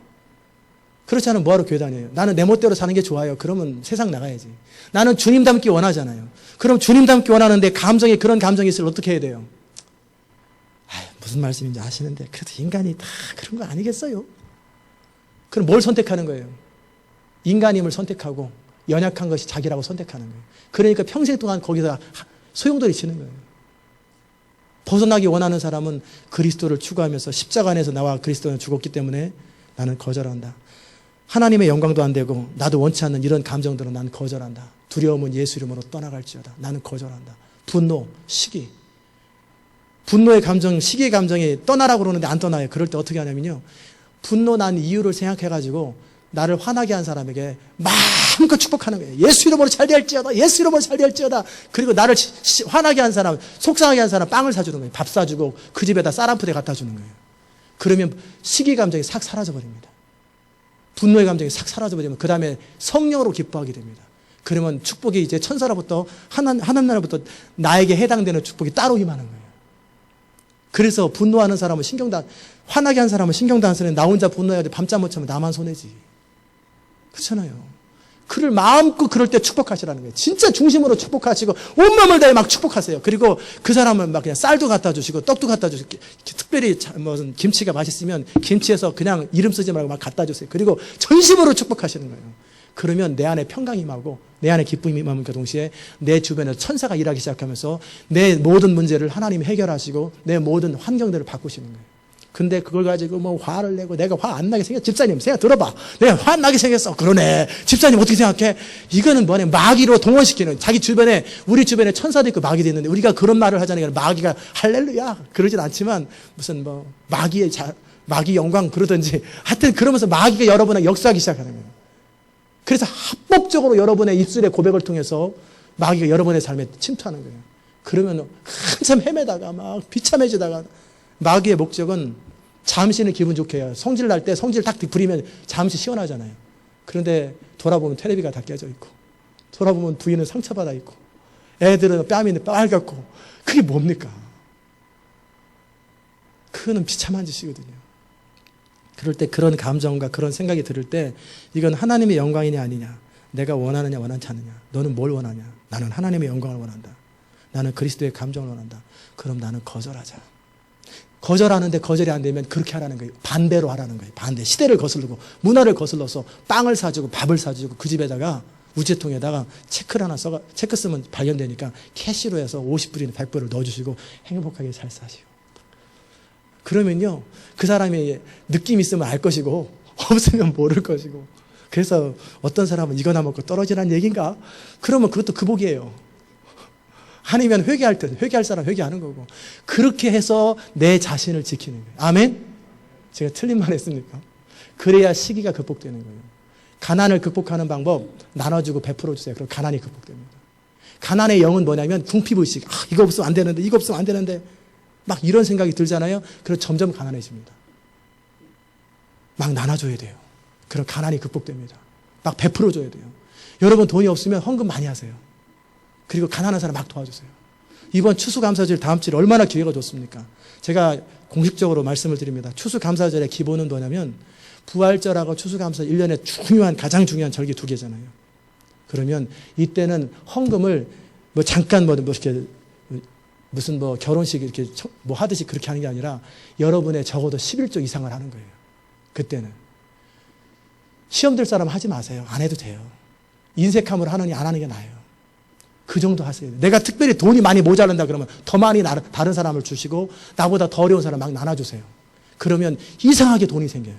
그렇지 않으면 뭐하러 교회 다녀요? 나는 내 멋대로 사는 게 좋아요. 그러면 세상 나가야지. 나는 주님 닮기 원하잖아요. 그럼 주님 닮기 원하는데 그런 감정이 있으면 어떻게 해야 돼요? 무슨 말씀인지 아시는데 그래도 인간이 다 그런 거 아니겠어요? 그럼 뭘 선택하는 거예요? 인간임을 선택하고 연약한 것이 자기라고 선택하는 거예요. 그러니까 평생 동안 거기서 소용돌이 치는 거예요. 벗어나기 원하는 사람은 그리스도를 추구하면서 십자가 안에서 나와 그리스도는 죽었기 때문에 나는 거절한다. 하나님의 영광도 안 되고 나도 원치 않는 이런 감정들은 나는 거절한다. 두려움은 예수 이름으로 떠나갈지어다. 나는 거절한다. 분노, 시기. 분노의 감정, 시기의 감정이 떠나라고 그러는데 안 떠나요. 그럴 때 어떻게 하냐면요. 분노 난 이유를 생각해가지고 나를 화나게 한 사람에게 마음껏 축복하는 거예요. 예수 이름으로 잘 될지어다. 예수 이름으로 잘 될지어다. 그리고 나를 화나게 한 사람, 속상하게 한 사람 빵을 사주는 거예요. 밥 사주고 그 집에다 쌀 한 푸대 갖다 주는 거예요. 그러면 시기 감정이 싹 사라져버립니다. 분노의 감정이 싹 사라져버리면 그 다음에 성령으로 기뻐하게 됩니다. 그러면 축복이 이제 천사로부터 하나님나라부터 나에게 해당되는 축복이 따로 임하는 거예요. 그래서 분노하는 사람은 화나게 한 사람은 신경도 안 쓰는 나 혼자 분노해야 돼. 밤잠 못 자면 나만 손해지. 그렇잖아요. 그를 마음껏 그럴 때 축복하시라는 거예요. 진짜 중심으로 축복하시고 온몸을 다해 막 축복하세요. 그리고 그 사람은 막 그냥 쌀도 갖다 주시고 떡도 갖다 주시고 특별히 무슨 김치가 맛있으면 김치에서 그냥 이름 쓰지 말고 막 갖다 주세요. 그리고 전심으로 축복하시는 거예요. 그러면 내 안에 평강이 임하고 내 안에 기쁨이 임함과 동시에 내 주변에 천사가 일하기 시작하면서 내 모든 문제를 하나님이 해결하시고 내 모든 환경들을 바꾸시는 거예요. 근데 그걸 가지고 뭐 화를 내고 내가 화 안 나게 생겼어. 집사님 생각 들어봐. 내가 화 안 나게 생겼어. 그러네. 집사님 어떻게 생각해? 이거는 뭐냐. 마귀로 동원시키는 자기 주변에 우리 주변에 천사도 있고 마귀도 있는데 우리가 그런 말을 하잖아요. 마귀가 할렐루야 그러진 않지만 무슨 뭐 마귀 영광 그러든지 하여튼 그러면서 마귀가 여러분에게 역사하기 시작하는 거예요. 그래서 합법적으로 여러분의 입술의 고백을 통해서 마귀가 여러분의 삶에 침투하는 거예요. 그러면 한참 헤매다가 막 비참해지다가 마귀의 목적은 잠시는 기분 좋게 해요. 성질 날 때 성질 딱 부리면 잠시 시원하잖아요. 그런데 돌아보면 텔레비가 다 깨져 있고 돌아보면 부인은 상처받아 있고 애들은 뺨이 빨갛고 그게 뭡니까? 그거는 비참한 짓이거든요. 그럴 때 그런 감정과 그런 생각이 들을 때 이건 하나님의 영광이냐 아니냐 내가 원하느냐 원하지 않느냐 너는 뭘 원하냐 나는 하나님의 영광을 원한다. 나는 그리스도의 감정을 원한다. 그럼 나는 거절하자. 거절하는데 거절이 안 되면 그렇게 하라는 거예요. 반대로 하라는 거예요. 반대. 시대를 거슬르고 문화를 거슬러서 빵을 사주고 밥을 사주고 그 집에다가 우체통에다가 체크를 하나 체크 쓰면 발견되니까 캐시로 해서 50불이나 100불을 넣어주시고 행복하게 잘 사시오. 그러면요. 그 사람이 느낌 있으면 알 것이고 없으면 모를 것이고 그래서 어떤 사람은 이거나 먹고 떨어지라는 얘기인가? 그러면 그것도 그 복이에요. 아니면 회개할 사람 회개하는 거고. 그렇게 해서 내 자신을 지키는 거예요. 아멘? 제가 틀린 말 했습니까? 그래야 시기가 극복되는 거예요. 가난을 극복하는 방법 나눠주고 베풀어 주세요. 그럼 가난이 극복됩니다. 가난의 영은 뭐냐면 궁피불식. 이거 없으면 안 되는데 이거 없으면 안 되는데 막 이런 생각이 들잖아요. 그럼 점점 가난해집니다. 막 나눠줘야 돼요. 그럼 가난이 극복됩니다. 막 베풀어 줘야 돼요. 여러분 돈이 없으면 헌금 많이 하세요. 그리고 가난한 사람 막 도와주세요. 이번 추수감사절 다음 주에 얼마나 기회가 좋습니까? 제가 공식적으로 말씀을 드립니다. 추수감사절의 기본은 뭐냐면 부활절하고 추수감사 1년에 가장 중요한 절기 2개잖아요. 그러면 이때는 헌금을 뭐 잠깐 뭐 이렇게 무슨 뭐 결혼식 이렇게 뭐 하듯이 그렇게 하는 게 아니라 여러분의 적어도 11조 이상을 하는 거예요. 그때는. 시험 들 사람 하지 마세요. 안 해도 돼요. 인색함으로 하느니 안 하는 게 나아요. 그 정도 하세요. 내가 특별히 돈이 많이 모자란다 그러면 더 많이 다른 사람을 주시고 나보다 더 어려운 사람 막 나눠주세요. 그러면 이상하게 돈이 생겨요.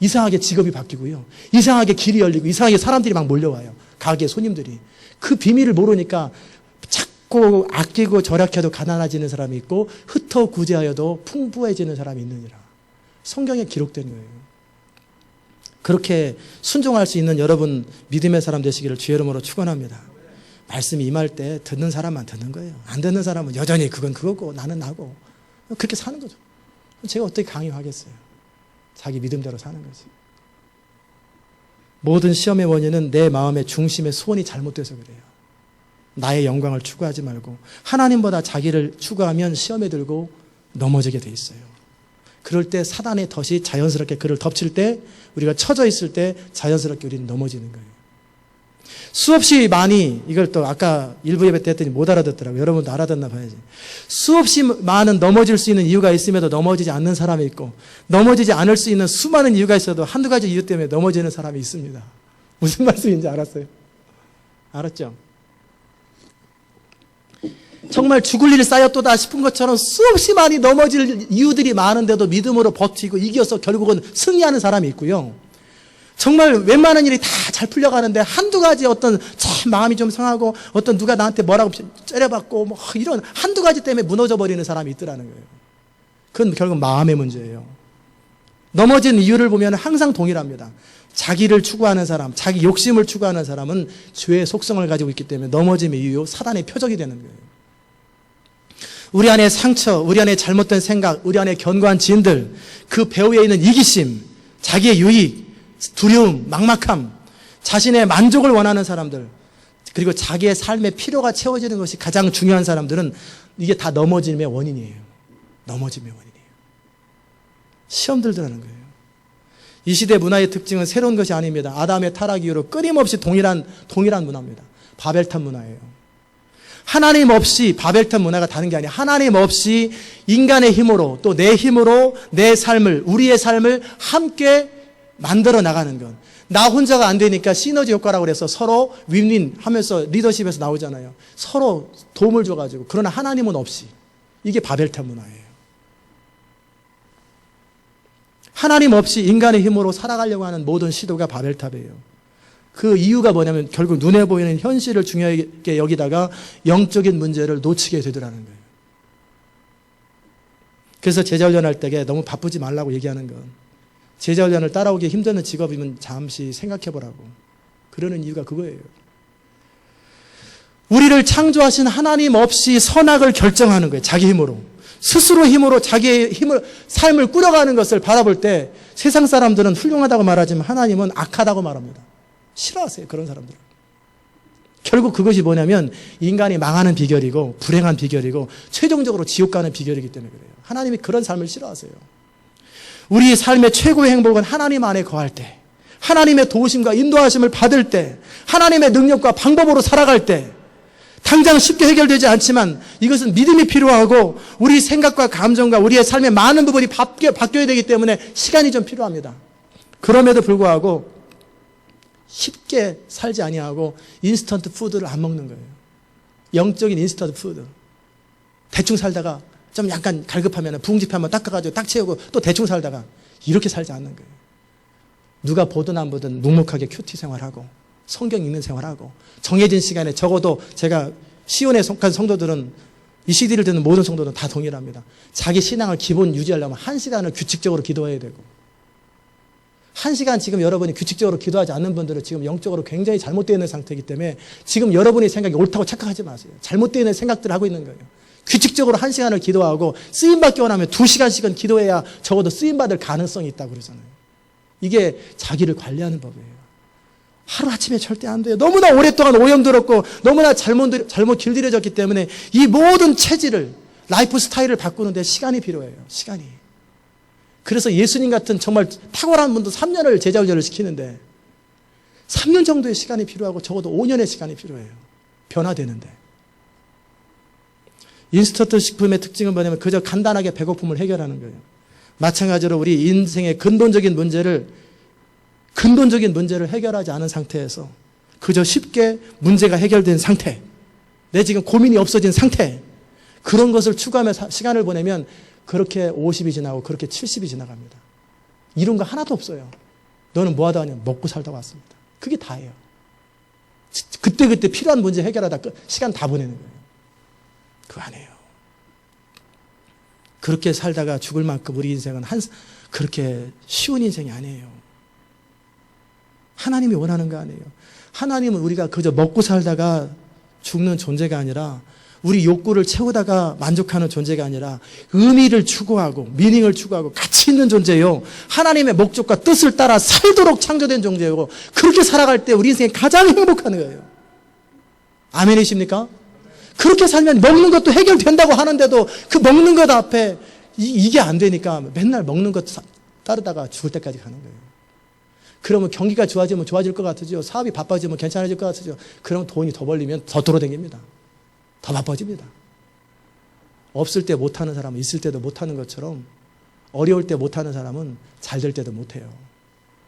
이상하게 직업이 바뀌고요. 이상하게 길이 열리고 이상하게 사람들이 막 몰려와요. 가게 손님들이. 그 비밀을 모르니까 자꾸 아끼고 절약해도 가난해지는 사람이 있고 흩어구제하여도 풍부해지는 사람이 있느니라. 성경에 기록된 거예요. 그렇게 순종할 수 있는 여러분 믿음의 사람 되시기를 주의 이름으로 축원합니다. 말씀이 임할 때 듣는 사람만 듣는 거예요. 안 듣는 사람은 여전히 그건 그거고 나는 나고 그렇게 사는 거죠. 제가 어떻게 강요하겠어요. 자기 믿음대로 사는 거지. 모든 시험의 원인은 내 마음의 중심의 소원이 잘못돼서 그래요. 나의 영광을 추구하지 말고 하나님보다 자기를 추구하면 시험에 들고 넘어지게 돼 있어요. 그럴 때 사단의 덫이 자연스럽게 그를 덮칠 때 우리가 처져 있을 때 자연스럽게 우리는 넘어지는 거예요. 수없이 많이 이걸 또 아까 일부 예배 때 했더니 못 알아듣더라고요. 여러분도 알아듣나 봐야지. 수없이 많은 넘어질 수 있는 이유가 있음에도 넘어지지 않는 사람이 있고 넘어지지 않을 수 있는 수많은 이유가 있어도 한두 가지 이유 때문에 넘어지는 사람이 있습니다. 무슨 말씀인지 알았어요? 알았죠? 정말 죽을 일이 쌓였도다 싶은 것처럼 수없이 많이 넘어질 이유들이 많은데도 믿음으로 버티고 이겨서 결국은 승리하는 사람이 있고요. 정말 웬만한 일이 다 잘 풀려가는데 한두 가지 어떤 참 마음이 좀 상하고 어떤 누가 나한테 뭐라고 째려받고 뭐 이런 한두 가지 때문에 무너져 버리는 사람이 있더라는 거예요. 그건 결국 마음의 문제예요. 넘어진 이유를 보면 항상 동일합니다. 자기를 추구하는 사람, 자기 욕심을 추구하는 사람은 죄의 속성을 가지고 있기 때문에 넘어짐의 이유, 사단의 표적이 되는 거예요. 우리 안에 상처, 우리 안에 잘못된 생각, 우리 안에 견고한 지인들, 그 배후에 있는 이기심, 자기의 유익, 두려움, 막막함, 자신의 만족을 원하는 사람들, 그리고 자기의 삶의 필요가 채워지는 것이 가장 중요한 사람들은 이게 다 넘어짐의 원인이에요. 넘어짐의 원인이에요. 시험들 드는 거예요. 이 시대 문화의 특징은 새로운 것이 아닙니다. 아담의 타락 이후로 끊임없이 동일한 문화입니다. 바벨탑 문화예요. 하나님 없이 바벨탑 문화가 다른 게 아니에요. 하나님 없이 인간의 힘으로 또 내 힘으로 내 삶을, 우리의 삶을 함께 만들어 나가는 것. 나 혼자가 안 되니까 시너지 효과라고 그래서 서로 윈윈 하면서 리더십에서 나오잖아요. 서로 도움을 줘가지고. 그러나 하나님은 없이. 이게 바벨탑 문화예요. 하나님 없이 인간의 힘으로 살아가려고 하는 모든 시도가 바벨탑이에요. 그 이유가 뭐냐면 결국 눈에 보이는 현실을 중요하게 여기다가 영적인 문제를 놓치게 되더라는 거예요. 그래서 제자훈련할 때 너무 바쁘지 말라고 얘기하는 건 제자훈련을 따라오기 힘든 직업이면 잠시 생각해보라고. 그러는 이유가 그거예요. 우리를 창조하신 하나님 없이 선악을 결정하는 거예요. 자기 힘으로. 스스로 힘으로 자기의 삶을 꾸려가는 것을 바라볼 때 세상 사람들은 훌륭하다고 말하지만 하나님은 악하다고 말합니다. 싫어하세요. 그런 사람들을. 결국 그것이 뭐냐면 인간이 망하는 비결이고 불행한 비결이고 최종적으로 지옥 가는 비결이기 때문에 그래요. 하나님이 그런 삶을 싫어하세요. 우리 삶의 최고의 행복은 하나님 안에 거할 때, 하나님의 도우심과 인도하심을 받을 때, 하나님의 능력과 방법으로 살아갈 때, 당장 쉽게 해결되지 않지만 이것은 믿음이 필요하고 우리 생각과 감정과 우리의 삶의 많은 부분이 바뀌어야 되기 때문에 시간이 좀 필요합니다. 그럼에도 불구하고 쉽게 살지 아니하고 인스턴트 푸드를 안 먹는 거예요. 영적인 인스턴트 푸드. 대충 살다가 좀 약간 갈급하면 부흥집회 한번 닦아가지고 딱 채우고 또 대충 살다가 이렇게 살지 않는 거예요. 누가 보든 안 보든 묵묵하게 큐티 생활하고 성경 읽는 생활하고 정해진 시간에 적어도 제가 시온에 속한 성도들은 이 CD를 듣는 모든 성도들은 다 동일합니다. 자기 신앙을 기본 유지하려면 1시간을 규칙적으로 기도해야 되고 1시간 지금 여러분이 규칙적으로 기도하지 않는 분들은 지금 영적으로 굉장히 잘못되어 있는 상태이기 때문에 지금 여러분의 생각이 옳다고 착각하지 마세요. 잘못되어 있는 생각들을 하고 있는 거예요. 규칙적으로 1시간을 기도하고 쓰임받기 원하면 2시간씩은 기도해야 적어도 쓰임받을 가능성이 있다고 그러잖아요. 이게 자기를 관리하는 법이에요. 하루아침에 절대 안 돼요. 너무나 오랫동안 오염 들었고 너무나 잘못 길들여졌기 때문에 이 모든 체질을, 라이프 스타일을 바꾸는데 시간이 필요해요. 시간이. 그래서 예수님 같은 정말 탁월한 분도 3년을 제자 훈련을 시키는데 3년 정도의 시간이 필요하고 적어도 5년의 시간이 필요해요. 변화되는데. 인스턴트 식품의 특징은 뭐냐면 그저 간단하게 배고픔을 해결하는 거예요. 마찬가지로 우리 인생의 근본적인 문제를 해결하지 않은 상태에서 그저 쉽게 문제가 해결된 상태, 내 지금 고민이 없어진 상태, 그런 것을 추구하며 시간을 보내면 그렇게 50이 지나고 그렇게 70이 지나갑니다. 이룬 거 하나도 없어요. 너는 뭐 하다 왔냐? 먹고 살다 왔습니다. 그게 다예요. 그때그때 필요한 문제 해결하다 시간 다 보내는 거예요. 그거 아니에요. 그렇게 살다가 죽을 만큼 우리 인생은 그렇게 쉬운 인생이 아니에요. 하나님이 원하는 거 아니에요. 하나님은 우리가 그저 먹고 살다가 죽는 존재가 아니라 우리 욕구를 채우다가 만족하는 존재가 아니라 의미를 추구하고 미닝을 추구하고 가치 있는 존재요. 하나님의 목적과 뜻을 따라 살도록 창조된 존재고 그렇게 살아갈 때 우리 인생이 가장 행복한 거예요. 아멘이십니까? 그렇게 살면 먹는 것도 해결된다고 하는데도 그 먹는 것 앞에 이게 안 되니까 맨날 먹는 것 따르다가 죽을 때까지 가는 거예요. 그러면 경기가 좋아지면 좋아질 것 같으죠. 사업이 바빠지면 괜찮아질 것 같으죠. 그러면 돈이 더 벌리면 더 돌아다닙니다. 더 바빠집니다. 없을 때 못하는 사람은 있을 때도 못하는 것처럼 어려울 때 못하는 사람은 잘 될 때도 못해요.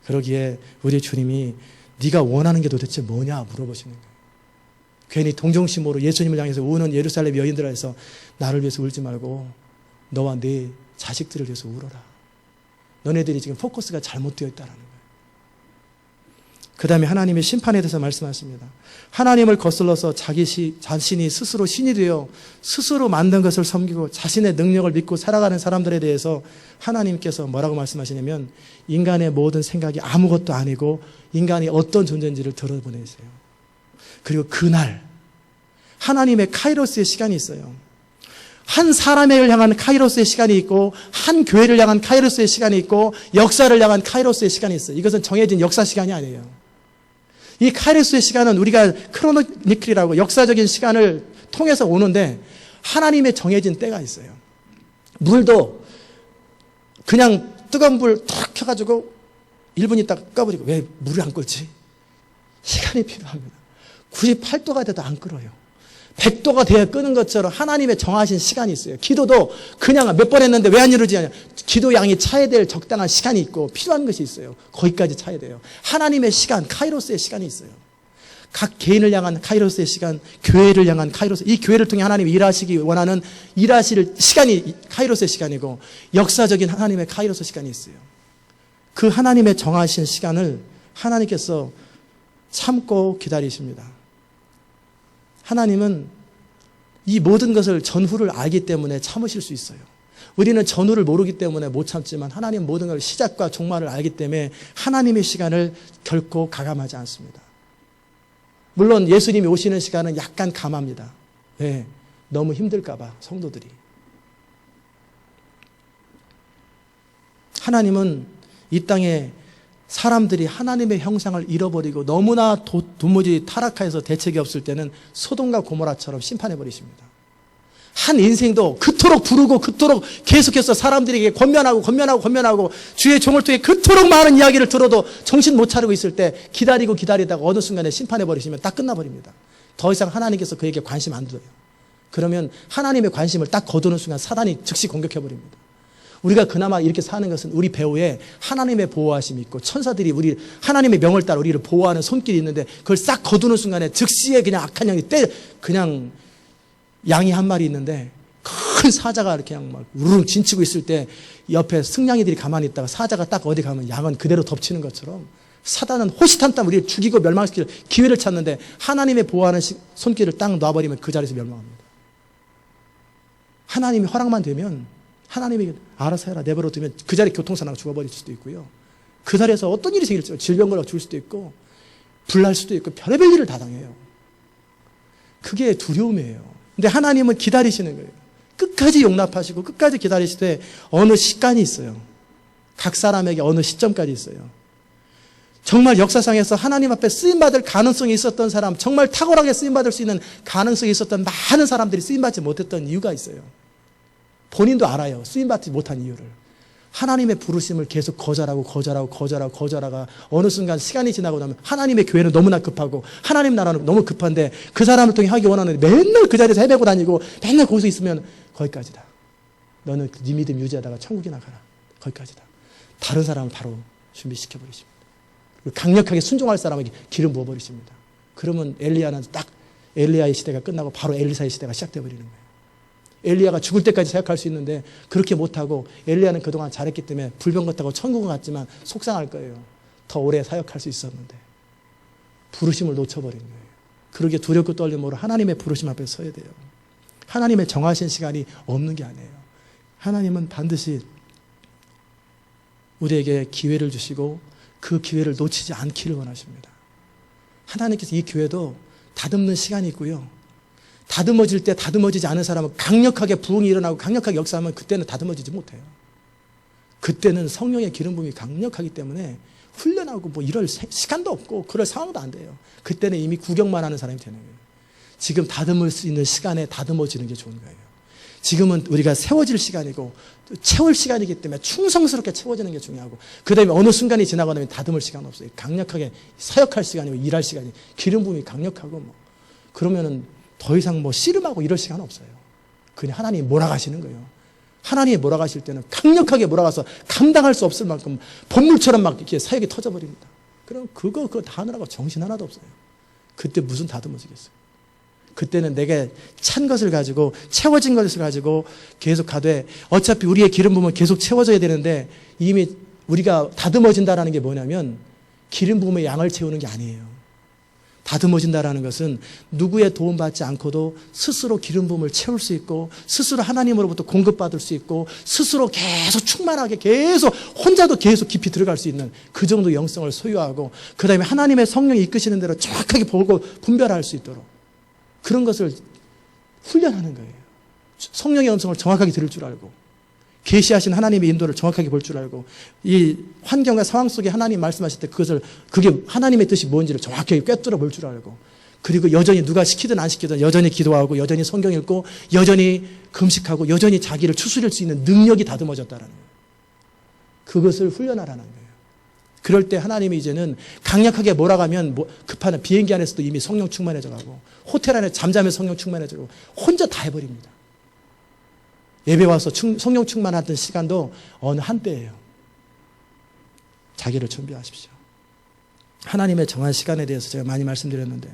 그러기에 우리 주님이 네가 원하는 게 도대체 뭐냐 물어보시는 거예요. 괜히 동정심으로 예수님을 향해서 우는 예루살렘 여인들 앞에서 나를 위해서 울지 말고 너와 네 자식들을 위해서 울어라. 너네들이 지금 포커스가 잘못되어 있다는 거예요. 그 다음에 하나님의 심판에 대해서 말씀하십니다. 하나님을 거슬러서 자신이 스스로 신이 되어 스스로 만든 것을 섬기고 자신의 능력을 믿고 살아가는 사람들에 대해서 하나님께서 뭐라고 말씀하시냐면 인간의 모든 생각이 아무것도 아니고 인간이 어떤 존재인지를 드러보내세요. 그리고 그날 하나님의 카이로스의 시간이 있어요. 한 사람을 향한 카이로스의 시간이 있고 한 교회를 향한 카이로스의 시간이 있고 역사를 향한 카이로스의 시간이 있어요. 이것은 정해진 역사 시간이 아니에요. 이 카이로스의 시간은 우리가 크로노니클이라고 역사적인 시간을 통해서 오는데 하나님의 정해진 때가 있어요. 물도 그냥 뜨거운 불 탁 켜가지고 1분 있다가 꺼버리고 왜 물을 안 끓지? 시간이 필요합니다. 98도가 돼도 안 끓어요. 100도가 돼야 끄는 것처럼 하나님의 정하신 시간이 있어요. 기도도 그냥 몇 번 했는데 왜 안 이루어지지 않냐. 기도 양이 차야 될 적당한 시간이 있고 필요한 것이 있어요. 거기까지 차야 돼요. 하나님의 시간, 카이로스의 시간이 있어요. 각 개인을 향한 카이로스의 시간, 교회를 향한 카이로스, 이 교회를 통해 하나님이 일하시기 원하는 일하실 시간이 카이로스의 시간이고 역사적인 하나님의 카이로스 시간이 있어요. 그 하나님의 정하신 시간을 하나님께서 참고 기다리십니다. 하나님은 이 모든 것을 전후를 알기 때문에 참으실 수 있어요. 우리는 전후를 모르기 때문에 못 참지만 하나님은 모든 걸 시작과 종말을 알기 때문에 하나님의 시간을 결코 가감하지 않습니다. 물론 예수님이 오시는 시간은 약간 감합니다. 왜? 너무 힘들까 봐 성도들이. 하나님은 이 땅에 사람들이 하나님의 형상을 잃어버리고 너무나 도무지 타락해서 대책이 없을 때는 소돔과 고모라처럼 심판해버리십니다. 한 인생도 그토록 부르고 그토록 계속해서 사람들에게 권면하고 주의 종을 통해 그토록 많은 이야기를 들어도 정신 못 차리고 있을 때 기다리다가 어느 순간에 심판해버리시면 딱 끝나버립니다. 더 이상 하나님께서 그에게 관심 안 둬요. 그러면 하나님의 관심을 딱 거두는 순간 사단이 즉시 공격해버립니다. 우리가 그나마 이렇게 사는 것은 우리 배후에 하나님의 보호하심이 있고 천사들이 우리 하나님의 명을 따라 우리를 보호하는 손길이 있는데 그걸 싹 거두는 순간에 즉시에 그냥 악한 영이 그냥 양이 한 마리 있는데 큰 사자가 이렇게 막 우르르 진치고 있을 때 옆에 승냥이들이 가만히 있다가 사자가 딱 어디 가면 양은 그대로 덮치는 것처럼 사단은 호시탐탐 우리를 죽이고 멸망시킬 기회를 찾는데 하나님의 보호하는 손길을 딱 놔버리면 그 자리에서 멸망합니다. 하나님이 허락만 되면 하나님이 알아서 해라 내버려 두면 그 자리에 교통사고로 죽어버릴 수도 있고요. 그 자리에서 어떤 일이 생길지 질병 걸려 죽을 수도 있고 불날 수도 있고 별의별 일을 다 당해요. 그게 두려움이에요. 근데 하나님은 기다리시는 거예요. 끝까지 용납하시고 끝까지 기다리시되 어느 시간이 있어요. 각 사람에게 어느 시점까지 있어요. 정말 역사상에서 하나님 앞에 쓰임받을 가능성이 있었던 사람, 정말 탁월하게 쓰임받을 수 있는 가능성이 있었던 많은 사람들이 쓰임받지 못했던 이유가 있어요. 본인도 알아요. 쓰임받지 못한 이유를. 하나님의 부르심을 계속 거절하가 어느 순간 시간이 지나고 나면 하나님의 교회는 너무나 급하고 하나님 나라는 너무 급한데 그 사람을 통해 하기 원하는데 맨날 그 자리에서 헤매고 다니고 맨날 거기서 있으면 거기까지다. 너는 네 믿음 유지하다가 천국이나 가라. 거기까지다. 다른 사람을 바로 준비시켜버리십니다. 강력하게 순종할 사람에게 기름 부어버리십니다. 그러면 엘리야는 딱 엘리야의 시대가 끝나고 바로 엘리사의 시대가 시작되어버리는 거예요. 엘리야가 죽을 때까지 사역할 수 있는데 그렇게 못하고 엘리야는 그동안 잘했기 때문에 불병 같다고 천국은 갔지만 속상할 거예요. 더 오래 사역할 수 있었는데 부르심을 놓쳐버린 거예요. 그러게 두렵고 떨림으로 하나님의 부르심 앞에 서야 돼요. 하나님의 정하신 시간이 없는 게 아니에요. 하나님은 반드시 우리에게 기회를 주시고 그 기회를 놓치지 않기를 원하십니다. 하나님께서 이 교회도 다듬는 시간이 있고요. 다듬어질 때 다듬어지지 않은 사람은 강력하게 부흥이 일어나고 강력하게 역사하면 그때는 다듬어지지 못해요. 그때는 성령의 기름 부음이 강력하기 때문에 훈련하고 뭐 이럴 시간도 없고 그럴 상황도 안 돼요. 그때는 이미 구경만 하는 사람이 되는 거예요. 지금 다듬을 수 있는 시간에 다듬어지는 게 좋은 거예요. 지금은 우리가 세워질 시간이고 채울 시간이기 때문에 충성스럽게 채워지는 게 중요하고 그 다음에 어느 순간이 지나고 나면 다듬을 시간 없어요. 강력하게 사역할 시간이고 일할 시간이 기름 부음이 강력하고 뭐 그러면은 더 이상 뭐 씨름하고 이럴 시간 없어요. 그냥 하나님이 몰아가시는 거예요. 하나님이 몰아가실 때는 강력하게 몰아가서 감당할 수 없을 만큼 본물처럼 막 이렇게 사역이 터져버립니다. 그럼 그거 다 하느라고 정신 하나도 없어요. 그때 무슨 다듬어지겠어요. 그때는 내게 찬 것을 가지고 채워진 것을 가지고 계속 가되 어차피 우리의 기름 부음은 계속 채워져야 되는데 이미 우리가 다듬어진다라는 게 뭐냐면 기름 부음의 양을 채우는 게 아니에요. 다듬어진다라는 것은 누구의 도움받지 않고도 스스로 기름 부음을 채울 수 있고 스스로 하나님으로부터 공급받을 수 있고 스스로 계속 충만하게 계속 혼자도 계속 깊이 들어갈 수 있는 그 정도 영성을 소유하고 그 다음에 하나님의 성령이 이끄시는 대로 정확하게 보고 분별할 수 있도록 그런 것을 훈련하는 거예요. 성령의 음성을 정확하게 들을 줄 알고 계시하신 하나님의 인도를 정확하게 볼 줄 알고 이 환경과 상황 속에 하나님 말씀하실 때 그게 하나님의 뜻이 뭔지를 정확하게 꿰뚫어 볼 줄 알고 그리고 여전히 누가 시키든 안 시키든 여전히 기도하고 여전히 성경 읽고 여전히 금식하고 여전히 자기를 추스릴 수 있는 능력이 다듬어졌다는 거예요. 그것을 훈련하라는 거예요. 그럴 때 하나님이 이제는 강력하게 몰아가면 급한 비행기 안에서도 이미 성령 충만해져 가고 호텔 안에 잠자면 성령 충만해져 가고 혼자 다 해버립니다. 예배 와서 성령 충만하던 시간도 어느 한때예요. 자기를 준비하십시오. 하나님의 정한 시간에 대해서 제가 많이 말씀드렸는데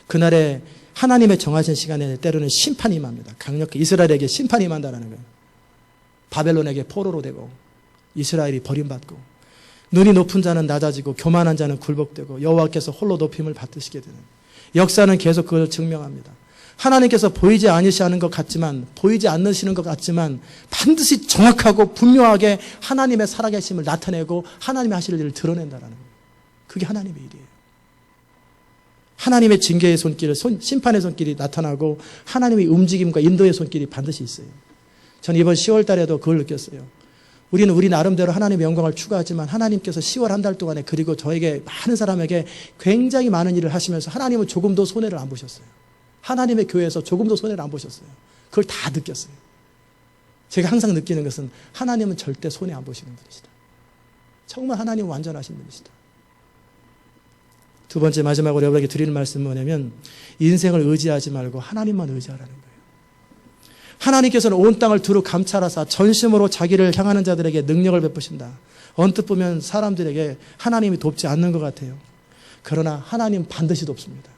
그날에 하나님의 정하신 시간에 때로는 심판이 임합니다. 강력히 이스라엘에게 심판이 임한다는 거예요. 바벨론에게 포로로 되고 이스라엘이 버림받고 눈이 높은 자는 낮아지고 교만한 자는 굴복되고 여호와께서 홀로 높임을 받으시게 되는 역사는 계속 그걸 증명합니다. 하나님께서 보이지 않으시는 것 같지만 보이지 않으시는 것 같지만 반드시 정확하고 분명하게 하나님의 살아계심을 나타내고 하나님이 하실 일을 드러낸다는 거예요. 그게 하나님의 일이에요. 하나님의 징계의 손길, 심판의 손길이 나타나고 하나님의 움직임과 인도의 손길이 반드시 있어요. 저는 이번 10월 달에도 그걸 느꼈어요. 우리는 우리 나름대로 하나님의 영광을 추구하지만 하나님께서 10월 한 달 동안에 그리고 저에게 많은 사람에게 굉장히 많은 일을 하시면서 하나님은 조금도 손해를 안 보셨어요. 하나님의 교회에서 조금도 손해를 안 보셨어요. 그걸 다 느꼈어요. 제가 항상 느끼는 것은 하나님은 절대 손해 안 보시는 분이시다. 정말 하나님은 완전하신 분이시다. 두 번째 마지막으로 여러분에게 드리는 말씀은 뭐냐면 인생을 의지하지 말고 하나님만 의지하라는 거예요. 하나님께서는 온 땅을 두루 감찰하사 전심으로 자기를 향하는 자들에게 능력을 베푸신다. 언뜻 보면 사람들에게 하나님이 돕지 않는 것 같아요. 그러나 하나님 반드시 돕습니다.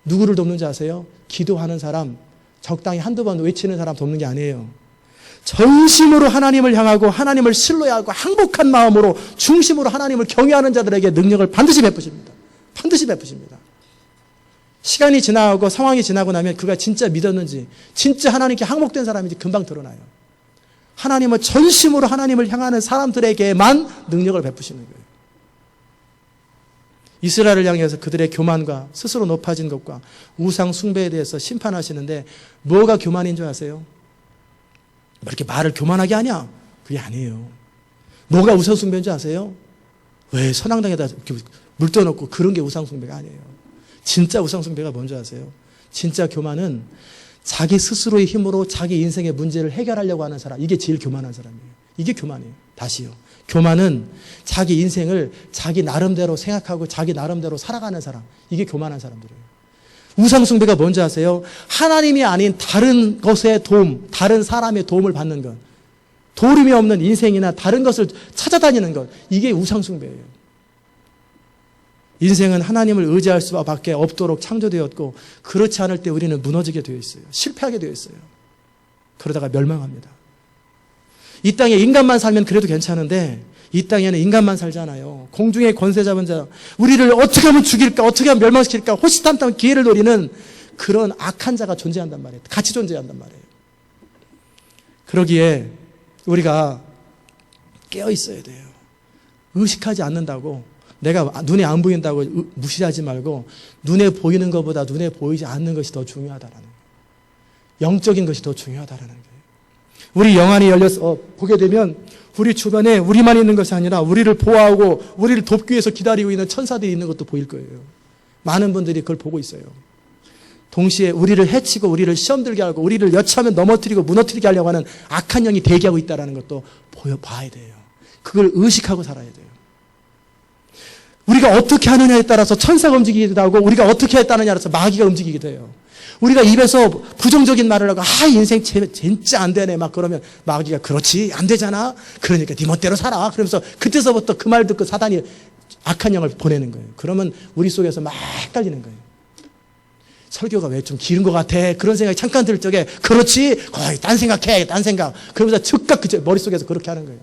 누구를 돕는지 아세요? 기도하는 사람, 적당히 한두 번 외치는 사람 돕는 게 아니에요. 전심으로 하나님을 향하고 하나님을 신뢰하고 항복한 마음으로 중심으로 하나님을 경외하는 자들에게 능력을 반드시 베푸십니다. 반드시 베푸십니다. 시간이 지나고 상황이 지나고 나면 그가 진짜 믿었는지 진짜 하나님께 항복된 사람인지 금방 드러나요. 하나님은 전심으로 하나님을 향하는 사람들에게만 능력을 베푸시는 거예요. 이스라엘을 향해서 그들의 교만과 스스로 높아진 것과 우상 숭배에 대해서 심판하시는데 뭐가 교만인 줄 아세요? 뭐 이렇게 말을 교만하게 하냐? 그게 아니에요. 뭐가 우상 숭배인 줄 아세요? 왜 선앙당에다 이렇게 물 떠놓고 그런 게 우상숭배가 아니에요. 진짜 우상숭배가 뭔지 아세요? 진짜 교만은 자기 스스로의 힘으로 자기 인생의 문제를 해결하려고 하는 사람, 이게 제일 교만한 사람이에요. 이게 교만이에요. 다시요. 교만은 자기 인생을 자기 나름대로 생각하고 자기 나름대로 살아가는 사람, 이게 교만한 사람들이에요. 우상숭배가 뭔지 아세요? 하나님이 아닌 다른 것의 도움, 다른 사람의 도움을 받는 것, 도움이 없는 인생이나 다른 것을 찾아다니는 것, 이게 우상숭배예요. 인생은 하나님을 의지할 수밖에 없도록 창조되었고, 그렇지 않을 때 우리는 무너지게 되어 있어요. 실패하게 되어 있어요. 그러다가 멸망합니다. 이 땅에 인간만 살면 그래도 괜찮은데, 이 땅에는 인간만 살잖아요. 공중의 권세 잡은 자, 우리를 어떻게 하면 죽일까, 어떻게 하면 멸망시킬까, 호시탐탐 기회를 노리는 그런 악한 자가 존재한단 말이에요. 같이 존재한단 말이에요. 그러기에 우리가 깨어 있어야 돼요. 의식하지 않는다고, 내가 눈에 안 보인다고 무시하지 말고, 눈에 보이는 것보다 눈에 보이지 않는 것이 더 중요하다라는 거예요. 영적인 것이 더 중요하다라는 거예요. 우리 영안이 열려서 보게 되면 우리 주변에 우리만 있는 것이 아니라 우리를 보호하고 우리를 돕기 위해서 기다리고 있는 천사들이 있는 것도 보일 거예요. 많은 분들이 그걸 보고 있어요. 동시에 우리를 해치고 우리를 시험 들게 하고 우리를 여차하면 넘어뜨리고 무너뜨리게 하려고 하는 악한 영이 대기하고 있다는 것도 봐야 돼요. 그걸 의식하고 살아야 돼요. 우리가 어떻게 하느냐에 따라서 천사가 움직이기도 하고, 우리가 어떻게 했다느냐에 따라서 마귀가 움직이기도 해요. 우리가 입에서 부정적인 말을 하고, 인생 진짜 안 되네, 막 그러면 마귀가, 그렇지, 안 되잖아. 그러니까 네 멋대로 살아. 그러면서 그때서부터 그 말 듣고 사단이 악한 영을 보내는 거예요. 그러면 우리 속에서 막 헷갈리는 거예요. 설교가 왜 좀 길은 것 같아. 그런 생각이 잠깐 들 적에, 그렇지, 거의 딴 생각해, 딴 생각. 그러면서 즉각 그 머릿속에서 그렇게 하는 거예요.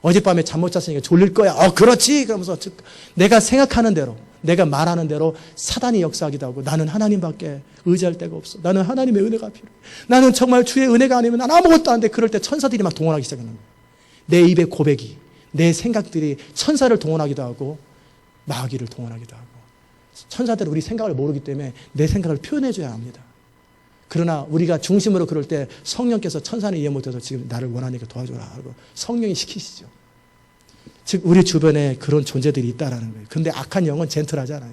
어젯밤에 잠 못 잤으니까 졸릴 거야. 그렇지. 그러면서 내가 생각하는 대로, 내가 말하는 대로 사단이 역사하기도 하고, 나는 하나님밖에 의지할 데가 없어. 나는 하나님의 은혜가 필요해. 나는 정말 주의 은혜가 아니면 난 아무것도 안 돼. 그럴 때 천사들이 막 동원하기 시작하는 거예요. 내 입의 고백이, 내 생각들이 천사를 동원하기도 하고 마귀를 동원하기도 하고. 천사들은 우리 생각을 모르기 때문에 내 생각을 표현해줘야 합니다. 그러나 우리가 중심으로 그럴 때 성령께서 천사는 이해 못해서 지금 나를 원하니까 도와줘라 하고 성령이 시키시죠. 즉 우리 주변에 그런 존재들이 있다라는 거예요. 그런데 악한 영은 젠틀하잖아요.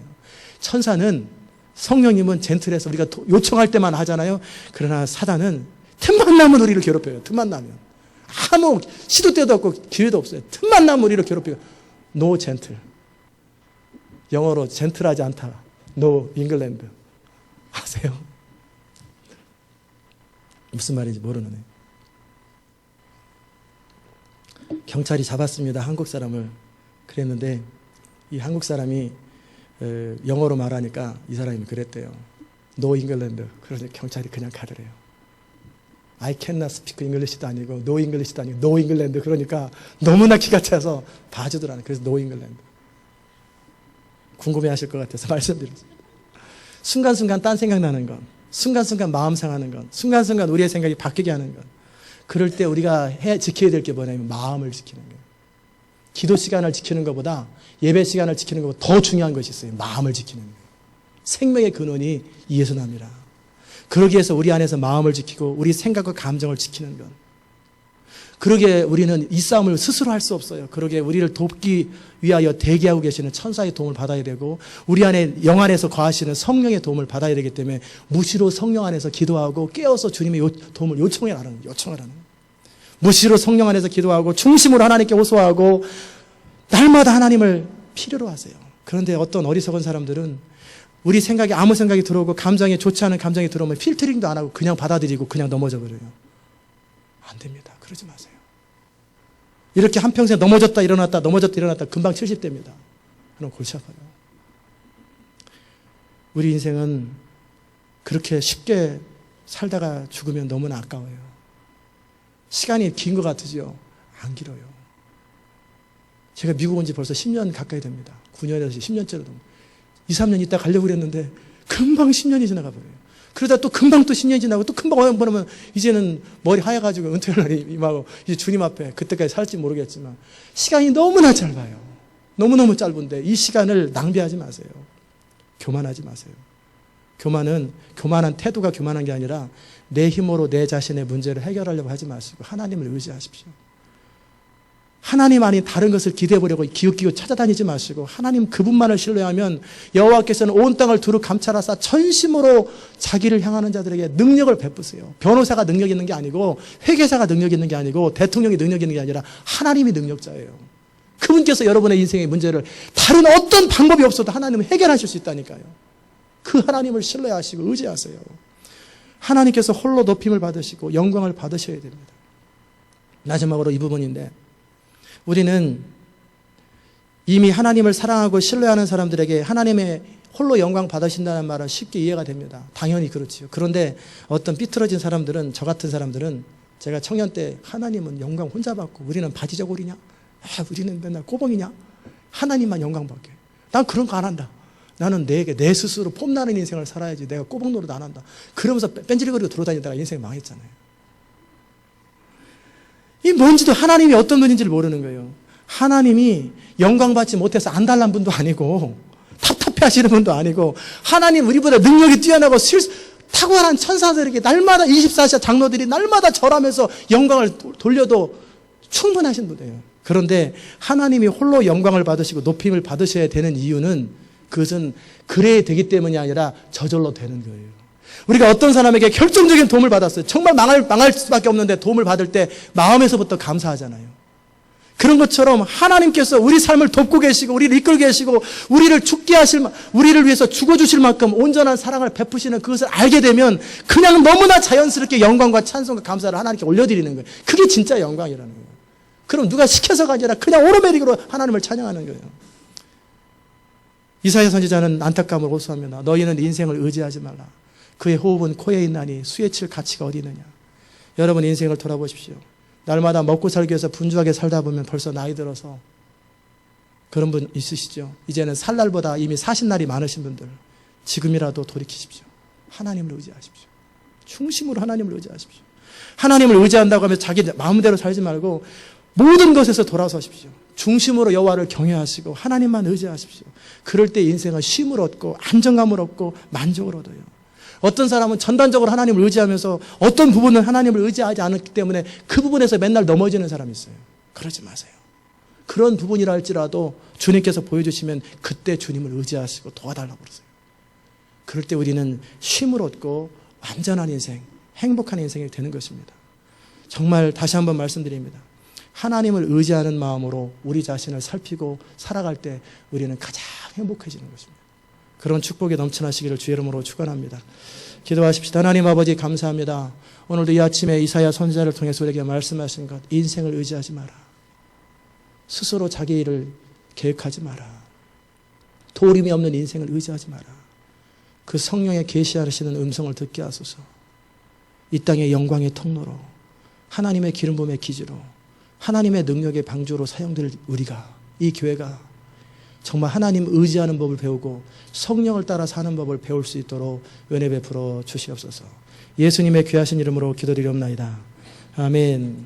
천사는, 성령님은 젠틀해서 우리가 요청할 때만 하잖아요. 그러나 사단은 틈만 나면 우리를 괴롭혀요. 틈만 나면. 아무 시도 때도 없고 기회도 없어요. 틈만 나면 우리를 괴롭혀요. No gentle. 영어로 젠틀하지 않다. No England. 아세요? 무슨 말인지 모르는 애. 경찰이 잡았습니다. 한국 사람을. 그랬는데 이 한국 사람이 영어로 말하니까 이 사람이 그랬대요. No England. 그래서 경찰이 그냥 가더래요. I cannot speak English도 아니고 No English도 아니고 No England. 그러니까 너무나 기가 차서 봐주더라는. 그래서 No England. 궁금해하실 것 같아서 말씀드렸습니다. 순간순간 딴 생각나는 건, 순간순간 마음 상하는 건, 순간순간 우리의 생각이 바뀌게 하는 건, 그럴 때 우리가 지켜야 될 게 뭐냐면 마음을 지키는 거예요. 기도 시간을 지키는 것보다, 예배 시간을 지키는 것보다 더 중요한 것이 있어요. 마음을 지키는 거예요. 생명의 근원이 이에서 납니다. 그러기 위해서 우리 안에서 마음을 지키고 우리 생각과 감정을 지키는 것. 그러기에 우리는 이 싸움을 스스로 할 수 없어요. 그러기에 우리를 돕기 위하여 대기하고 계시는 천사의 도움을 받아야 되고, 우리 안에 영 안에서 거하시는 성령의 도움을 받아야 되기 때문에 무시로 성령 안에서 기도하고 깨어서 주님의 도움을 요청하라는 거예요. 무시로 성령 안에서 기도하고 중심으로 하나님께 호소하고 날마다 하나님을 필요로 하세요. 그런데 어떤 어리석은 사람들은 우리 생각에 아무 생각이 들어오고 감정에 좋지 않은 감정이 들어오면 필터링도 안 하고 그냥 받아들이고 그냥 넘어져 버려요. 안 됩니다. 그러지 마세요. 이렇게 한평생 넘어졌다 일어났다 넘어졌다 일어났다 금방 70대입니다. 그럼 골치 아파요. 우리 인생은 그렇게 쉽게 살다가 죽으면 너무나 아까워요. 시간이 긴 것 같으죠? 안 길어요. 제가 미국 온 지 벌써 10년 가까이 됩니다. 9년에서 10년째로 됩니다. 2, 3년 있다 가려고 그랬는데 금방 10년이 지나가 버려요. 그러다 또 금방 또 10년이 지나고 또 금방 보면 이제는 머리 하얘가지고 은퇴할 날이 임하고 이제 주님 앞에 그때까지 살지 모르겠지만 시간이 너무나 짧아요. 너무너무 짧은데 이 시간을 낭비하지 마세요. 교만하지 마세요. 교만한 태도가 교만한 게 아니라 내 힘으로 내 자신의 문제를 해결하려고 하지 마시고 하나님을 의지하십시오. 하나님 아닌 다른 것을 기대해보려고 기웃기웃 찾아다니지 마시고 하나님 그분만을 신뢰하면 여호와께서는 온 땅을 두루 감찰하사 전심으로 자기를 향하는 자들에게 능력을 베푸세요. 변호사가 능력 있는 게 아니고 회계사가 능력 있는 게 아니고 대통령이 능력 있는 게 아니라 하나님이 능력자예요. 그분께서 여러분의 인생의 문제를 다른 어떤 방법이 없어도 하나님은 해결하실 수 있다니까요. 그 하나님을 신뢰하시고 의지하세요. 하나님께서 홀로 높임을 받으시고 영광을 받으셔야 됩니다. 마지막으로 이 부분인데, 우리는 이미 하나님을 사랑하고 신뢰하는 사람들에게 하나님의 홀로 영광 받으신다는 말은 쉽게 이해가 됩니다. 당연히 그렇지요. 그런데 어떤 삐뚤어진 사람들은, 저 같은 사람들은, 제가 청년 때 하나님은 영광 혼자 받고 우리는 바지저고리냐? 우리는 맨날 꼬봉이냐? 하나님만 영광 받게. 난 그런 거 안 한다. 나는 내 스스로 폼나는 인생을 살아야지. 내가 꼬봉 노릇 안 한다. 그러면서 뺀질거리고 돌아다니다가 인생이 망했잖아요. 이 뭔지도 하나님이 어떤 분인지를 모르는 거예요. 하나님이 영광 받지 못해서 안달난 분도 아니고 답답해 하시는 분도 아니고, 하나님 우리보다 능력이 뛰어나고 탁월한 천사들에게 날마다 24시간 장로들이 날마다 절하면서 영광을 돌려도 충분하신 분이에요. 그런데 하나님이 홀로 영광을 받으시고 높임을 받으셔야 되는 이유는, 그것은 그래야 되기 때문이 아니라 저절로 되는 거예요. 우리가 어떤 사람에게 결정적인 도움을 받았어요. 정말 망할 수밖에 없는데 도움을 받을 때 마음에서부터 감사하잖아요. 그런 것처럼 하나님께서 우리 삶을 돕고 계시고 우리를 이끌고 계시고 우리를 위해서 죽어주실 만큼 온전한 사랑을 베푸시는 그것을 알게 되면 그냥 너무나 자연스럽게 영광과 찬송과 감사를 하나님께 올려드리는 거예요. 그게 진짜 영광이라는 거예요. 그럼 누가 시켜서가 아니라 그냥 오토매틱으로 하나님을 찬양하는 거예요. 이사야 선지자는 안타까움을 호소합니다. 너희는 인생을 의지하지 말라. 그의 호흡은 코에 있나니 수에 칠 가치가 어디 있느냐. 여러분 인생을 돌아보십시오. 날마다 먹고 살기 위해서 분주하게 살다 보면 벌써 나이 들어서 그런 분 있으시죠? 이제는 살 날보다 이미 사신 날이 많으신 분들, 지금이라도 돌이키십시오. 하나님을 의지하십시오. 중심으로 하나님을 의지하십시오. 하나님을 의지한다고 하면 자기 마음대로 살지 말고 모든 것에서 돌아서십시오. 중심으로 여호와를 경외하시고 하나님만 의지하십시오. 그럴 때 인생은 쉼을 얻고 안정감을 얻고 만족을 얻어요. 어떤 사람은 전반적으로 하나님을 의지하면서 어떤 부분은 하나님을 의지하지 않았기 때문에 그 부분에서 맨날 넘어지는 사람이 있어요. 그러지 마세요. 그런 부분이라 할지라도 주님께서 보여주시면 그때 주님을 의지하시고 도와달라고 그러세요. 그럴 때 우리는 쉼을 얻고 완전한 인생, 행복한 인생이 되는 것입니다. 정말 다시 한번 말씀드립니다. 하나님을 의지하는 마음으로 우리 자신을 살피고 살아갈 때 우리는 가장 행복해지는 것입니다. 그런 축복이 넘쳐나시기를 주의 이름으로 축원합니다. 기도하십시다. 하나님 아버지 감사합니다. 오늘도 이 아침에 이사야 선지자를 통해서 우리에게 말씀하신 것, 인생을 의지하지 마라. 스스로 자기 일을 계획하지 마라. 도림이 없는 인생을 의지하지 마라. 그 성령의 계시하시는 음성을 듣게 하소서. 이 땅의 영광의 통로로, 하나님의 기름 부음의 기지로, 하나님의 능력의 방주로 사용될 우리가, 이 교회가 정말 하나님 의지하는 법을 배우고 성령을 따라 사는 법을 배울 수 있도록 은혜 베풀어 주시옵소서. 예수님의 귀하신 이름으로 기도드리옵나이다. 아멘.